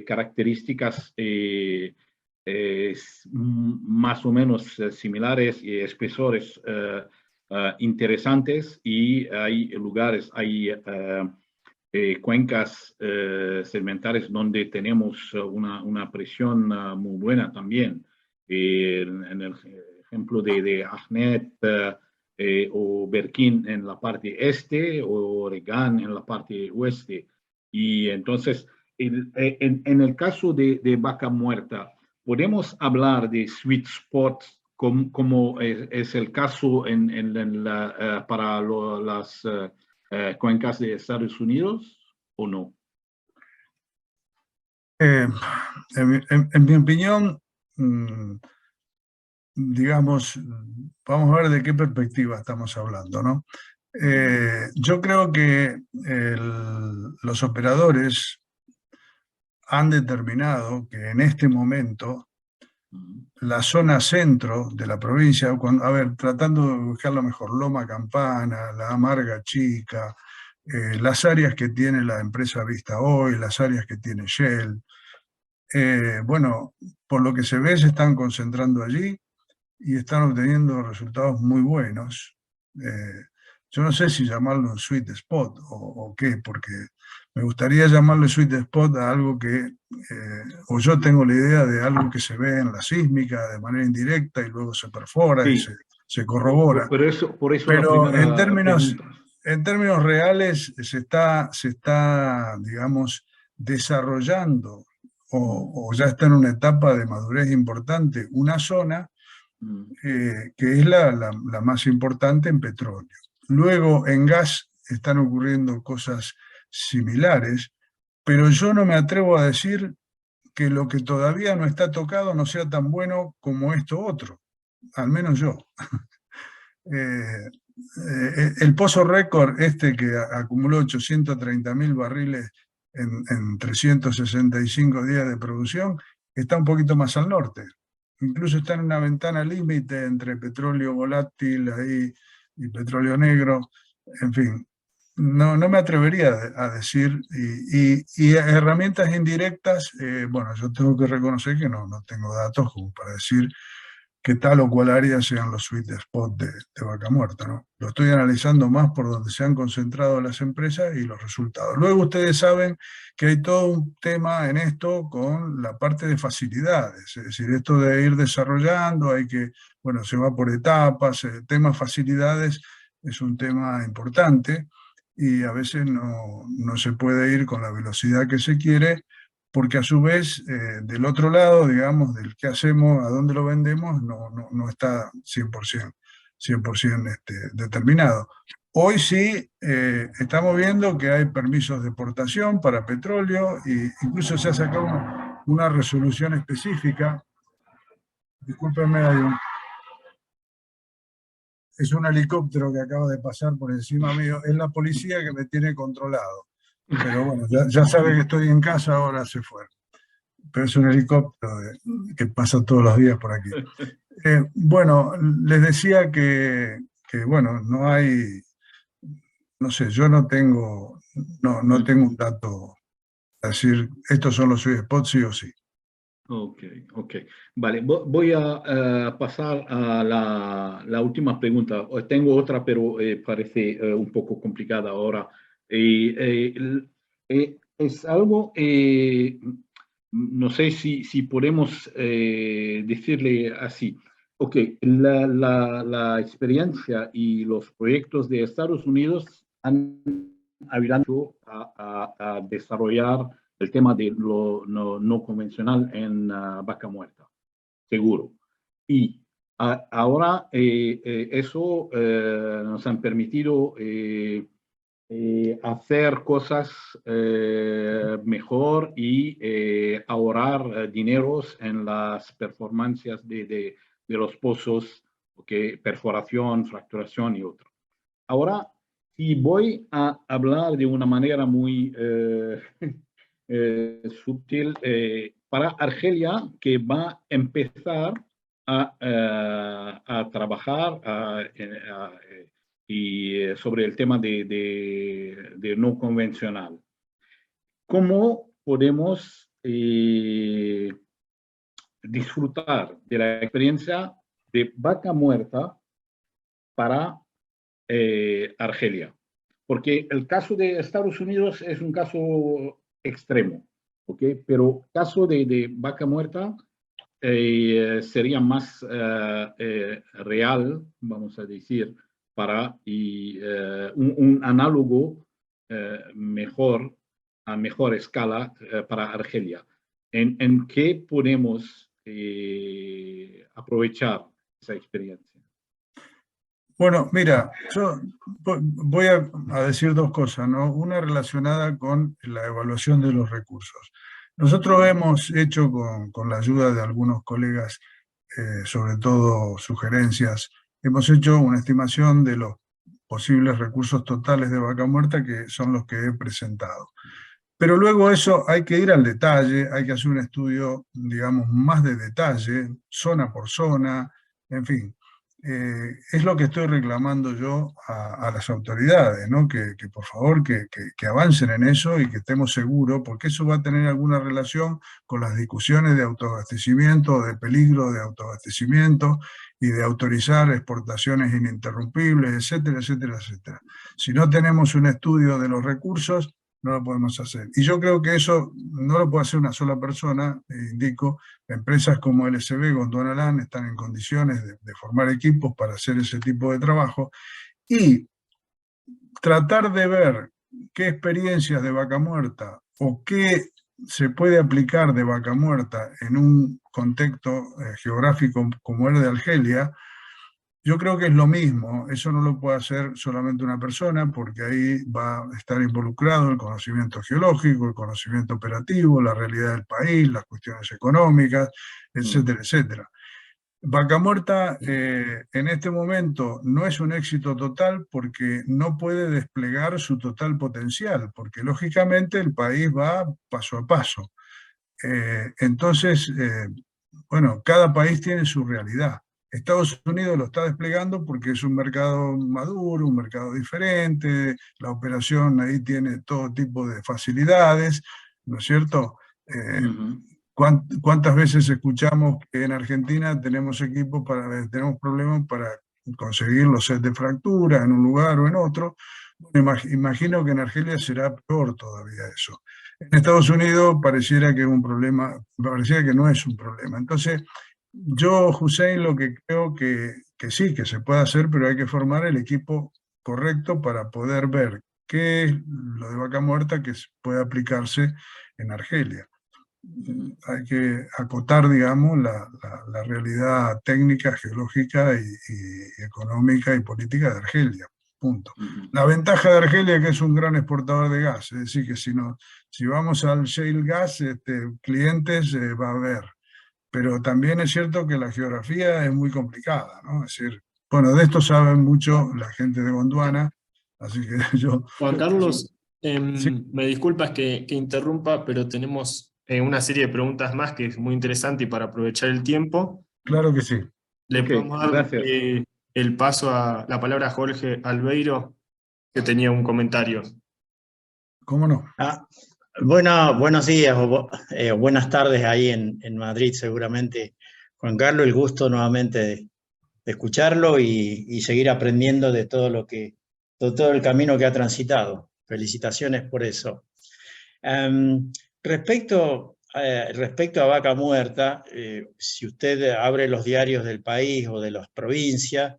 características más o menos similares y espesores interesantes, y hay lugares, hay cuencas sedimentarias donde tenemos una presión muy buena también. En el ejemplo de Ahnet o Berkin en la parte este, o Regan en la parte oeste. Y entonces, en el caso de Vaca Muerta, ¿podemos hablar de sweet spots como es el caso para las cuencas de Estados Unidos, o no? En mi opinión, digamos, vamos a ver de qué perspectiva estamos hablando, ¿no? Yo creo que los operadores han determinado que en este momento la zona centro de la provincia, a ver, tratando de buscar lo mejor, Loma Campana, La Amarga Chica, las áreas que tiene la empresa Vista Oil, las áreas que tiene Shell, bueno, por lo que se ve se están concentrando allí y están obteniendo resultados muy buenos. Yo no sé si llamarlo un sweet spot o qué, porque me gustaría llamarle sweet spot a algo que, o yo tengo la idea de algo que se ve en la sísmica de manera indirecta y luego se perfora y se corrobora. Por eso pero en términos reales se está, digamos, desarrollando o ya está en una etapa de madurez importante una zona que es la más importante en petróleo. Luego en gas están ocurriendo cosas similares, pero yo no me atrevo a decir que lo que todavía no está tocado no sea tan bueno como esto otro, al menos yo. El pozo récord que acumuló 830.000 barriles en 365 días de producción está un poquito más al norte, incluso está en una ventana límite entre petróleo volátil ahí y petróleo negro, en fin. No me atrevería a decir, y herramientas indirectas, bueno, yo tengo que reconocer que no tengo datos como para decir que tal o cual área sean los sweet spots de Vaca Muerta, ¿no? Lo estoy analizando más por donde se han concentrado las empresas y los resultados. Luego ustedes saben que hay todo un tema en esto con la parte de facilidades, es decir, esto de ir desarrollando, bueno, se va por etapas, el tema facilidades es un tema importante y a veces no se puede ir con la velocidad que se quiere, porque a su vez, del otro lado, digamos, del qué hacemos, a dónde lo vendemos, no está 100% determinado. Hoy sí estamos viendo que hay permisos de exportación para petróleo e incluso se ha sacado una resolución específica. Discúlpenme, es un helicóptero que acaba de pasar por encima mío. Es la policía que me tiene controlado. Pero bueno, ya sabe que estoy en casa, ahora se fue. Pero es un helicóptero que pasa todos los días por aquí. Bueno, les decía que bueno, no hay, no sé, yo no tengo un dato a decir, estos son los sweet spots sí o sí. Ok. Vale, voy a pasar a la última pregunta. Tengo otra, pero parece un poco complicada ahora. Es algo, no sé si podemos decirle así. Ok, la experiencia y los proyectos de Estados Unidos han ayudado a desarrollar el tema de lo no convencional en Vaca Muerta, seguro. Y ahora eso nos han permitido hacer cosas mejor y ahorrar dineros en las performancias de los pozos, okay, perforación, fracturación y otro. Ahora, si voy a hablar de una manera muy sutil, para Argelia, que va a empezar a trabajar y sobre el tema de no convencional. ¿Cómo podemos disfrutar de la experiencia de Vaca Muerta para Argelia? Porque el caso de Estados Unidos es un caso extremo, ¿ok? Pero el caso de Vaca Muerta sería más real, vamos a decir, para un análogo mejor, a mejor escala para Argelia. ¿En qué podemos aprovechar esa experiencia? Bueno, mira, yo voy a decir dos cosas, ¿no? Una relacionada con la evaluación de los recursos. Nosotros hemos hecho con la ayuda de algunos colegas, sobre todo sugerencias, hemos hecho una estimación de los posibles recursos totales de Vaca Muerta, que son los que he presentado. Pero luego eso hay que ir al detalle, hay que hacer un estudio, digamos, más de detalle, zona por zona, en fin. Es lo que estoy reclamando yo a las autoridades, ¿no? Que por favor que avancen en eso y que estemos seguros, porque eso va a tener alguna relación con las discusiones de autoabastecimiento, de peligro de autoabastecimiento y de autorizar exportaciones ininterrumpibles, etcétera, etcétera, etcétera. Si no tenemos un estudio de los recursos, no lo podemos hacer. Y yo creo que eso no lo puede hacer una sola persona, indico, empresas como LSB, Gondwana Land, están en condiciones de formar equipos para hacer ese tipo de trabajo y tratar de ver qué experiencias de Vaca Muerta o qué se puede aplicar de Vaca Muerta en un contexto geográfico como el de Argelia. Yo creo que es lo mismo, eso no lo puede hacer solamente una persona, porque ahí va a estar involucrado el conocimiento geológico, el conocimiento operativo, la realidad del país, las cuestiones económicas, etcétera, etcétera. Vaca Muerta en este momento no es un éxito total porque no puede desplegar su total potencial, porque lógicamente el país va paso a paso. Entonces, bueno, cada país tiene su realidad. Estados Unidos lo está desplegando porque es un mercado maduro, un mercado diferente, la operación ahí tiene todo tipo de facilidades, ¿no es cierto? ¿Cuántas veces escuchamos que en Argentina tenemos tenemos problemas para conseguir los sets de fractura en un lugar o en otro? Imagino que en Argelia será peor todavía eso. En Estados Unidos pareciera que es un problema, pareciera que no es un problema. Entonces, yo, Hussein, lo que creo que sí, que se puede hacer, pero hay que formar el equipo correcto para poder ver qué es lo de vaca muerta que puede aplicarse en Argelia. Hay que acotar, digamos, la realidad técnica, geológica y económica y política de Argelia. Punto. La ventaja de Argelia es que es un gran exportador de gas, es decir, que si vamos al shale gas, clientes va a haber. Pero también es cierto que la geografía es muy complicada, ¿no? Es decir, bueno, de esto saben mucho la gente de Gondwana, así que yo... Juan Carlos, Sí, me disculpas que interrumpa, pero tenemos una serie de preguntas más que es muy interesante y para aprovechar el tiempo, claro que sí. le Ok, podemos dar gracias. el paso a la palabra a Jorge Albeiro, que tenía un comentario. ¿Cómo no? Bueno, buenos días o buenas tardes ahí en Madrid, seguramente. Juan Carlos, el gusto nuevamente de escucharlo y seguir aprendiendo de todo el camino que ha transitado. Felicitaciones por eso. Respecto a Vaca Muerta, si usted abre los diarios del país o de las provincias,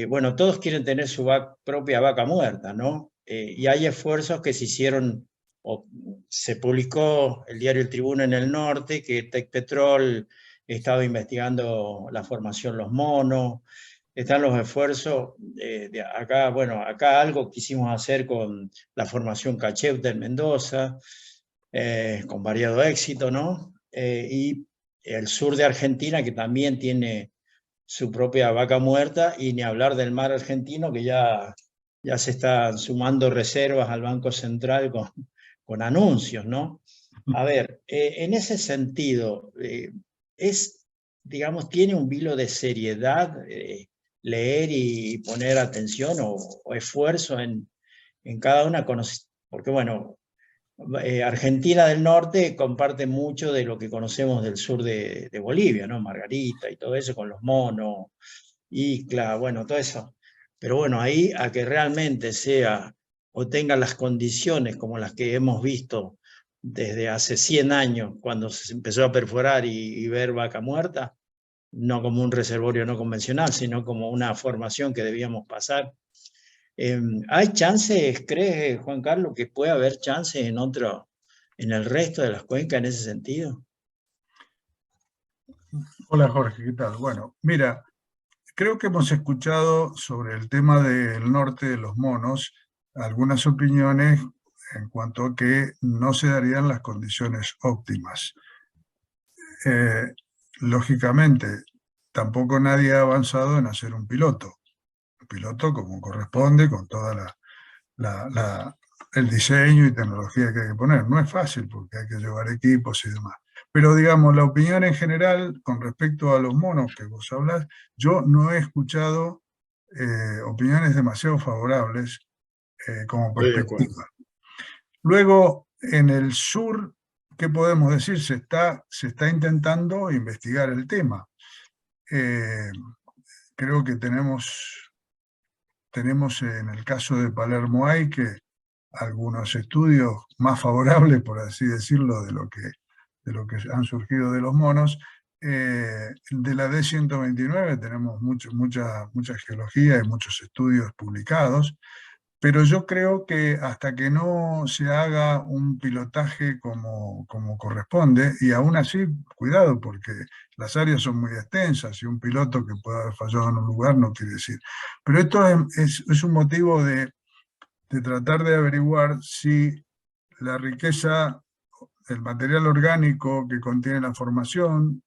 bueno, todos quieren tener su propia vaca muerta, ¿no? Y hay esfuerzos que se hicieron, o se publicó el diario El Tribuno en el norte, que Tecpetrol estaba investigando la formación Los Monos, están los esfuerzos de acá, bueno, acá algo quisimos hacer con la formación Cachepta en Mendoza, con variado éxito, ¿no? Y el sur de Argentina, que también tiene su propia vaca muerta, y ni hablar del mar argentino, que ya se están sumando reservas al Banco Central con anuncios, ¿no? A ver, en ese sentido, digamos, tiene un vilo de seriedad leer y poner atención o esfuerzo en cada una, porque bueno, Argentina del Norte comparte mucho de lo que conocemos del sur de Bolivia, ¿no? Margarita y todo eso, con los monos, Icla, bueno, todo eso. Pero bueno, ahí a que realmente sea o tenga las condiciones como las que hemos visto desde hace 100 años, cuando se empezó a perforar y ver vaca muerta, no como un reservorio no convencional, sino como una formación que debíamos pasar. ¿Hay chances, cree Juan Carlos, que puede haber chances en el resto de las cuencas en ese sentido? Hola Jorge, ¿qué tal? Bueno, mira, creo que hemos escuchado sobre el tema del norte de los monos algunas opiniones en cuanto a que no se darían las condiciones óptimas. Lógicamente, tampoco nadie ha avanzado en hacer un piloto como corresponde, con toda el diseño y tecnología que hay que poner. No es fácil porque hay que llevar equipos y demás. Pero digamos, la opinión en general con respecto a los monos que vos hablas, yo no he escuchado opiniones demasiado favorables como perspectiva. Luego, en el sur, ¿qué podemos decir? Se está intentando investigar el tema. Creo que tenemos en el caso de Palermo hay que algunos estudios más favorables, por así decirlo, de lo que han surgido de los monos. De la D129 tenemos mucha geología y muchos estudios publicados, pero yo creo que hasta que no se haga un pilotaje como corresponde, y aún así, cuidado, porque las áreas son muy extensas y un piloto que pueda haber fallado en un lugar no quiere decir. Pero esto es un motivo de tratar de averiguar si la riqueza, el material orgánico que contiene la formación,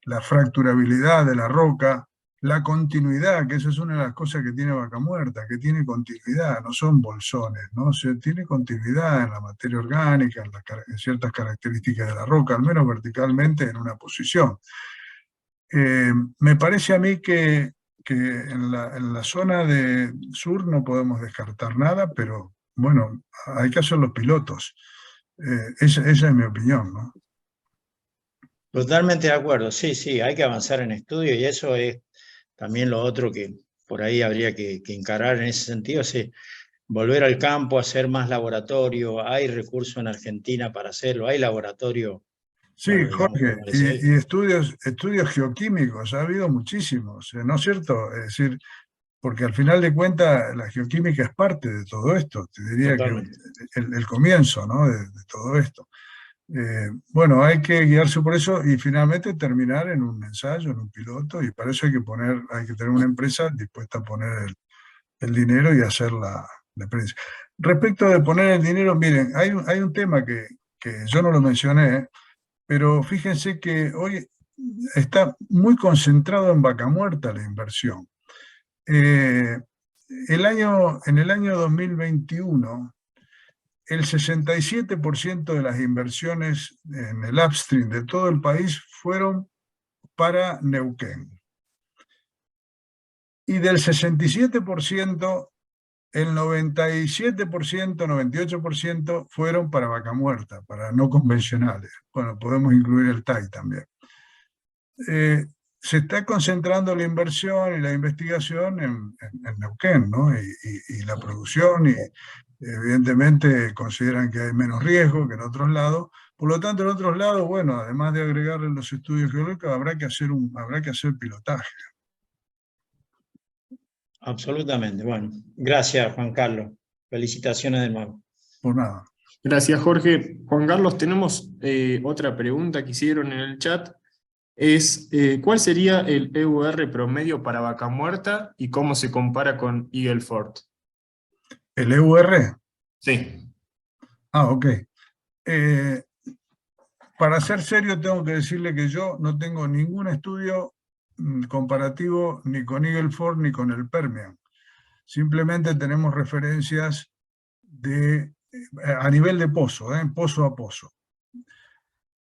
la fracturabilidad de la roca, la continuidad, que esa es una de las cosas que tiene Vaca Muerta, que tiene continuidad, no son bolsones, ¿no? Tiene continuidad en la materia orgánica, en ciertas características de la roca, al menos verticalmente en una posición. Me parece a mí que en la zona de sur no podemos descartar nada, pero bueno, hay que hacer los pilotos. Esa es mi opinión, ¿no? Totalmente de acuerdo, sí, sí, hay que avanzar en estudio y eso es también lo otro que por ahí habría que encarar en ese sentido, sí, volver al campo, hacer más laboratorio, hay recursos en Argentina para hacerlo, hay laboratorio, Sí, bueno, digamos, Jorge, como y estudios geoquímicos, ha habido muchísimos, ¿no es cierto? Es decir, porque al final de cuentas la geoquímica es parte de todo esto, te diría que totalmente. el comienzo, ¿no? de todo esto. Bueno, hay que guiarse por eso y finalmente terminar en un ensayo, en un piloto, y para eso hay que tener una empresa dispuesta a poner el dinero y hacer la experiencia. Respecto de poner el dinero, miren, hay un tema que yo no lo mencioné, pero fíjense que hoy está muy concentrado en Vaca Muerta la inversión. En el año 2021, el 67% de las inversiones en el upstream de todo el país fueron para Neuquén. Y del 67%, el 97%, 98% fueron para Vaca Muerta, para no convencionales. Bueno, podemos incluir el TAI también. Se está concentrando la inversión y la investigación en Neuquén, ¿no? Y la producción, y evidentemente consideran que hay menos riesgo que en otros lados. Por lo tanto, en otros lados, bueno, además de agregarle los estudios geológicos, habrá que hacer pilotaje. Absolutamente. Bueno, gracias, Juan Carlos. Felicitaciones de nuevo. Por nada. Gracias, Jorge. Juan Carlos, tenemos otra pregunta que hicieron en el chat. ¿Cuál sería el EUR promedio para Vaca Muerta y cómo se compara con Eagle Ford? ¿El EUR? Sí. Ah, ok. Para ser serio, tengo que decirle que yo no tengo ningún estudio comparativo ni con Eagle Ford ni con el Permian. Simplemente tenemos referencias a nivel de pozo, pozo a pozo.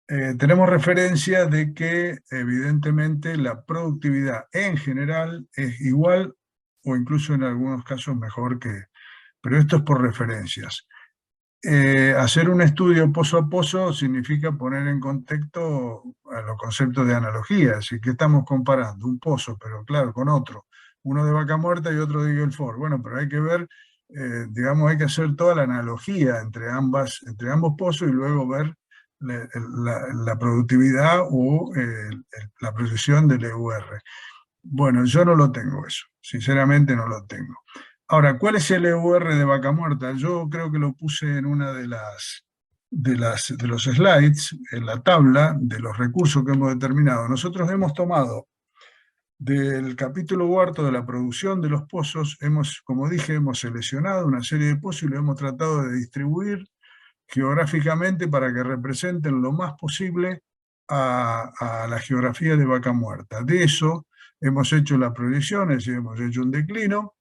Tenemos referencia de que evidentemente la productividad en general es igual o incluso en algunos casos mejor pero esto es por referencias. Hacer un estudio pozo a pozo significa poner en contexto a los conceptos de analogía, así que estamos comparando un pozo, pero claro, con otro, uno de Vaca Muerta y otro de Eagle Ford. Bueno, pero hay que ver, digamos, hay que hacer toda la analogía entre ambos pozos y luego ver la productividad o la precisión del EUR. Bueno, yo no lo tengo eso, sinceramente no lo tengo. Ahora, ¿cuál es el EUR de Vaca Muerta? Yo creo que lo puse en una de los slides, en la tabla de los recursos que hemos determinado. Nosotros hemos tomado del capítulo cuarto de la producción de los pozos, como dije, hemos seleccionado una serie de pozos y lo hemos tratado de distribuir geográficamente para que representen lo más posible a la geografía de Vaca Muerta. De eso hemos hecho las proyecciones y hemos hecho un declino,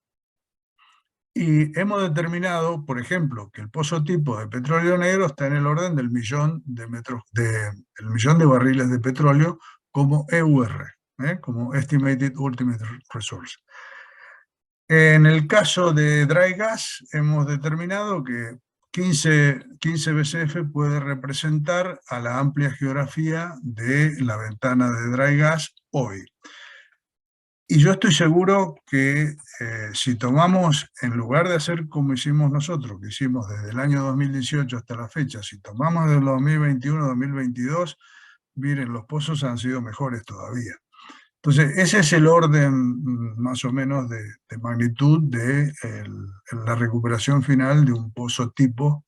y hemos determinado, por ejemplo, que el pozo tipo de petróleo negro está en el orden del millón de barriles de petróleo como EUR, como Estimated Ultimate Resource. En el caso de dry gas, hemos determinado que 15 BCF puede representar a la amplia geografía de la ventana de dry gas hoy. Y yo estoy seguro que si tomamos, en lugar de hacer como hicimos nosotros, que hicimos desde el año 2018 hasta la fecha, si tomamos del 2021-2022, miren, los pozos han sido mejores todavía. Entonces, ese es el orden más o menos de magnitud de la recuperación final de un pozo tipo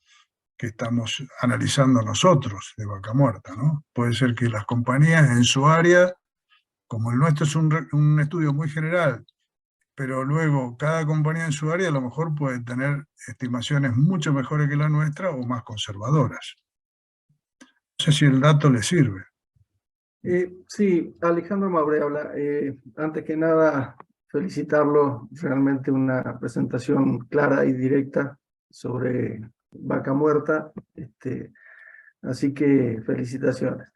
que estamos analizando nosotros de Vaca Muerta, ¿no? Puede ser que las compañías en su área, como el nuestro es un estudio muy general, pero luego cada compañía en su área a lo mejor puede tener estimaciones mucho mejores que la nuestra o más conservadoras. No sé si el dato le sirve. Sí, Alejandro Maure habla. Antes que nada, felicitarlo. Realmente una presentación clara y directa sobre Vaca Muerta. Así que felicitaciones.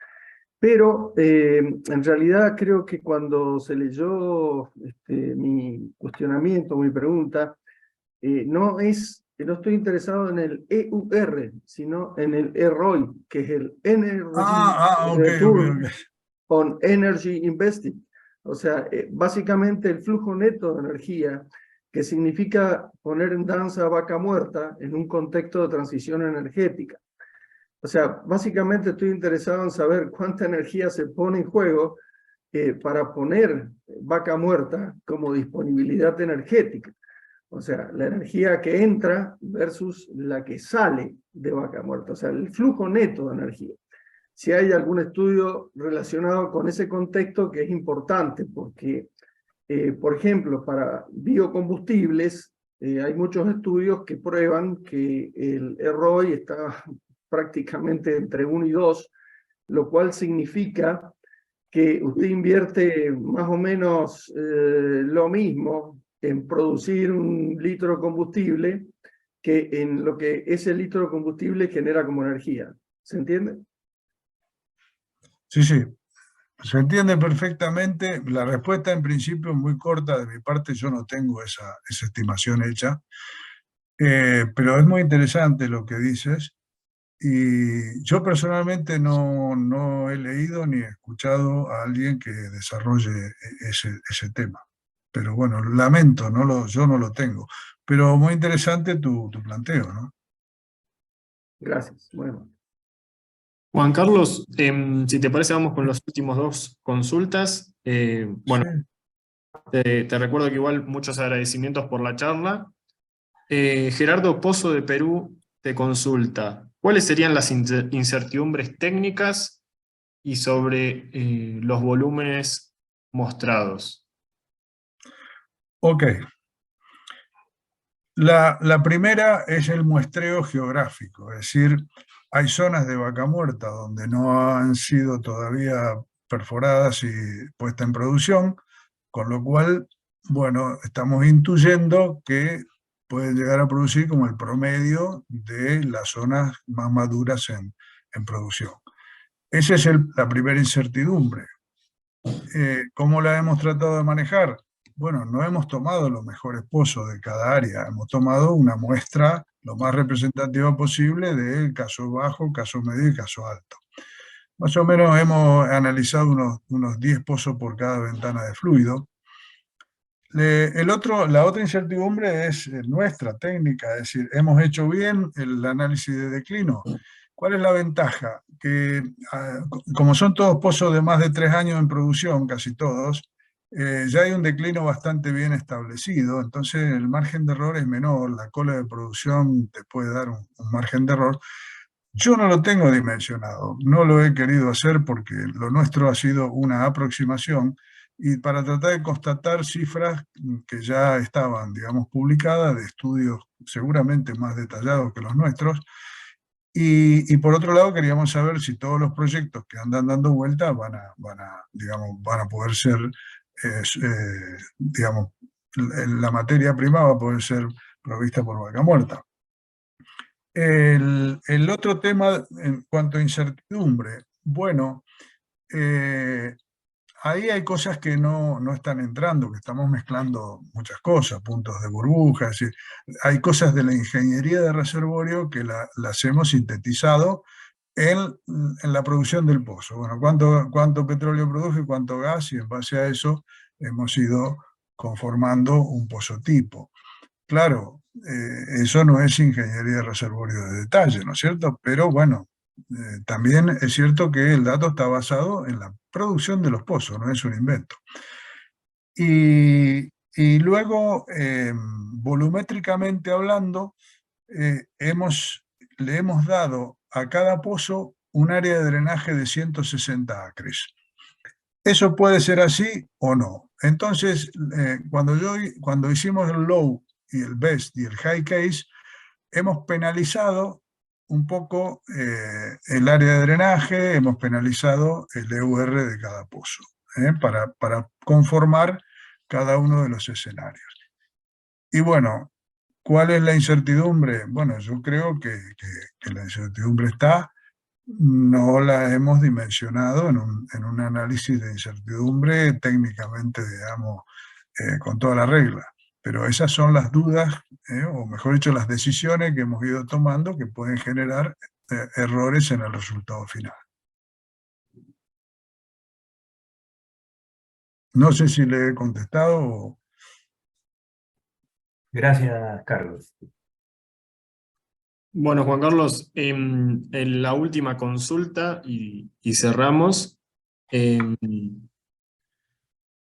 Pero en realidad creo que cuando se leyó mi cuestionamiento, mi pregunta, no estoy interesado en el EUR, sino en el EROI, que es el Energy Ok, Return ok. on Energy Invested. O sea, básicamente el flujo neto de energía, que significa poner en danza a Vaca Muerta en un contexto de transición energética. O sea, básicamente estoy interesado en saber cuánta energía se pone en juego para poner Vaca Muerta como disponibilidad energética. O sea, la energía que entra versus la que sale de Vaca Muerta. O sea, el flujo neto de energía. Si hay algún estudio relacionado con ese contexto que es importante, porque, por ejemplo, para biocombustibles, hay muchos estudios que prueban que el ROI está prácticamente entre 1 y 2, lo cual significa que usted invierte más o menos lo mismo en producir un litro de combustible que en lo que ese litro de combustible genera como energía. ¿Se entiende? Sí, sí, se entiende perfectamente. La respuesta en principio es muy corta de mi parte, yo no tengo esa estimación hecha, pero es muy interesante lo que dices. Y yo personalmente no he leído ni escuchado a alguien que desarrolle ese tema. Pero bueno, lamento, yo no lo tengo. Pero muy interesante tu planteo, ¿no? Gracias. Bueno. Juan Carlos, si te parece, vamos con las últimas dos consultas. Bueno, Sí. te recuerdo que igual muchos agradecimientos por la charla. Gerardo Pozo de Perú te consulta, ¿cuáles serían las incertidumbres técnicas y sobre los volúmenes mostrados? Ok. La primera es el muestreo geográfico, es decir, hay zonas de Vaca Muerta donde no han sido todavía perforadas y puestas en producción, con lo cual, bueno, estamos intuyendo que pueden llegar a producir como el promedio de las zonas más maduras en producción. Esa es la primera incertidumbre. ¿Cómo la hemos tratado de manejar? Bueno, no hemos tomado los mejores pozos de cada área, hemos tomado una muestra lo más representativa posible del caso bajo, caso medio y caso alto. Más o menos hemos analizado unos 10 pozos por cada ventana de fluido. La otra incertidumbre es nuestra técnica, es decir, hemos hecho bien el análisis de declino. ¿Cuál es la ventaja? Que como son todos pozos de más de 3 años en producción, casi todos, ya hay un declino bastante bien establecido, entonces el margen de error es menor, la cola de producción te puede dar un margen de error. Yo no lo tengo dimensionado, no lo he querido hacer porque lo nuestro ha sido una aproximación y para tratar de constatar cifras que ya estaban, digamos, publicadas de estudios seguramente más detallados que los nuestros. Y por otro lado queríamos saber si todos los proyectos que andan dando vuelta digamos, van a poder ser, digamos, la materia prima va a poder ser provista por Vaca Muerta. El otro tema en cuanto a incertidumbre, bueno, ahí hay cosas que no están entrando, que estamos mezclando muchas cosas, puntos de burbuja, es decir, hay cosas de la ingeniería de reservorio que las hemos sintetizado en la producción del pozo. Bueno, cuánto petróleo produce, cuánto gas, y en base a eso hemos ido conformando un pozo tipo. Claro, eso no es ingeniería de reservorio de detalle, ¿no es cierto? Pero bueno, también es cierto que el dato está basado en la producción de los pozos, no es un invento. Y luego, volumétricamente hablando, le hemos dado a cada pozo un área de drenaje de 160 acres. Eso puede ser así o no. Entonces, cuando hicimos el low y el best y el high case, hemos penalizado un poco el área de drenaje, hemos penalizado el EUR de cada pozo, para conformar cada uno de los escenarios. Y bueno, ¿cuál es la incertidumbre? Bueno, yo creo que la incertidumbre está, no la hemos dimensionado en un análisis de incertidumbre técnicamente, digamos, con toda la regla. Pero esas son las dudas, o mejor dicho, las decisiones que hemos ido tomando que pueden generar errores en el resultado final. No sé si le he contestado o... Gracias, Carlos. Bueno, Juan Carlos, en la última consulta y cerramos.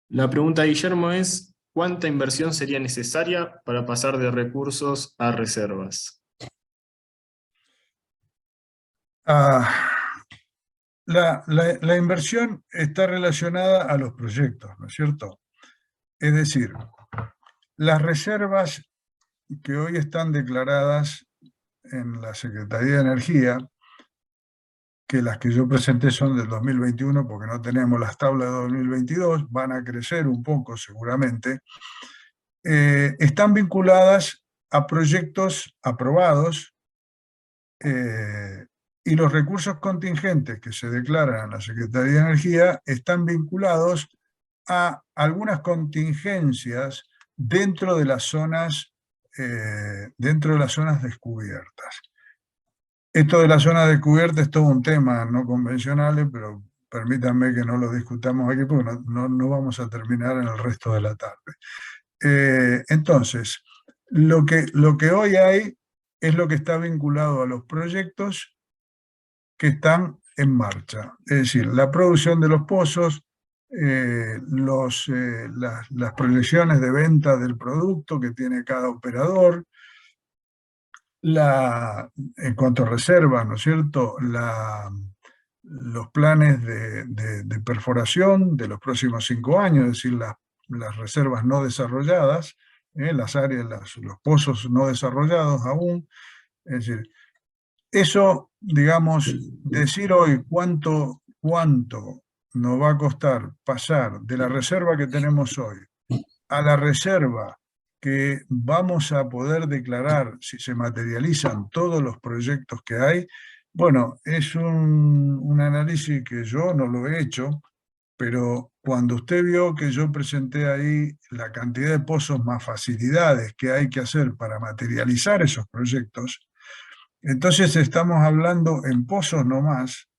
La pregunta de Guillermo es, ¿cuánta inversión sería necesaria para pasar de recursos a reservas? La inversión está relacionada a los proyectos, ¿no es cierto? Es decir, las reservas que hoy están declaradas en la Secretaría de Energía, que las que yo presenté son del 2021 porque no tenemos las tablas de 2022, van a crecer un poco seguramente, están vinculadas a proyectos aprobados, y los recursos contingentes que se declaran en la Secretaría de Energía están vinculados a algunas contingencias dentro de las zonas descubiertas. Esto de las zonas descubiertas es todo un tema no convencional, pero permítanme que no lo discutamos aquí porque no vamos a terminar en el resto de la tarde. Entonces, lo que hoy hay es lo que está vinculado a los proyectos que están en marcha. Es decir, la producción de los pozos, las proyecciones de venta del producto que tiene cada operador, en cuanto a reservas, ¿no es cierto?, los planes de perforación de los próximos 5 años, es decir, las reservas no desarrolladas, las áreas, los pozos no desarrollados aún. Es decir, eso, digamos, decir hoy cuánto nos va a costar pasar de la reserva que tenemos hoy a la reserva que vamos a poder declarar si se materializan todos los proyectos que hay, bueno, es un análisis que yo no lo he hecho, pero cuando usted vio que yo presenté ahí la cantidad de pozos más facilidades que hay que hacer para materializar esos proyectos, entonces estamos hablando en pozos nomás,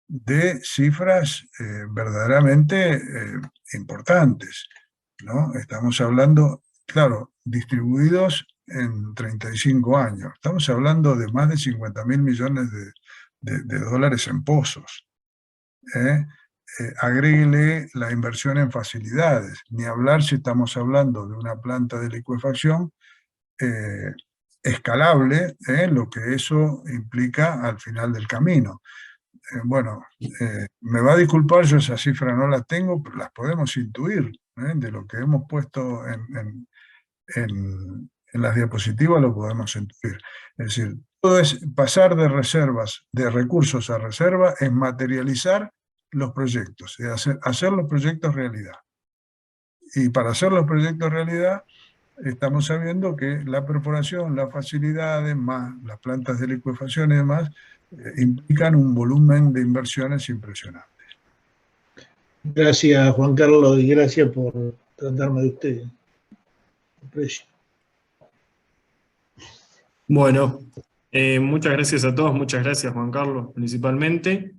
de cifras verdaderamente importantes, ¿no? Estamos hablando, claro, distribuidos en 35 años. Estamos hablando de más de 50.000 millones de dólares en pozos. Agréguele la inversión en facilidades. Ni hablar si estamos hablando de una planta de licuefacción escalable, lo que eso implica al final del camino. Bueno, me va a disculpar, yo esa cifra no la tengo, pero las podemos intuir, de lo que hemos puesto en las diapositivas lo podemos intuir. Es decir, todo es pasar de reservas, de recursos a reserva, es materializar los proyectos, es hacer los proyectos realidad. Y para hacer los proyectos realidad, estamos sabiendo que la perforación, las facilidades, más las plantas de licuefacción y demás, implican un volumen de inversiones impresionantes. Gracias, Juan Carlos, y gracias por tratarme de usted. Aprecio. Bueno, muchas gracias a todos, muchas gracias Juan Carlos principalmente.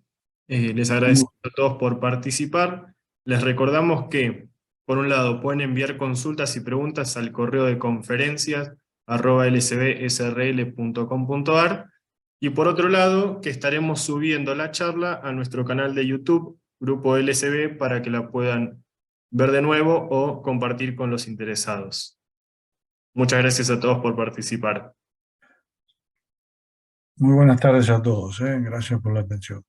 Les agradecemos a todos por participar. Les recordamos que, por un lado, pueden enviar consultas y preguntas al correo de conferencias@lcbsrl.com.ar, y por otro lado, que estaremos subiendo la charla a nuestro canal de YouTube, Grupo LCB, para que la puedan ver de nuevo o compartir con los interesados. Muchas gracias a todos por participar. Muy buenas tardes a todos, gracias por la atención.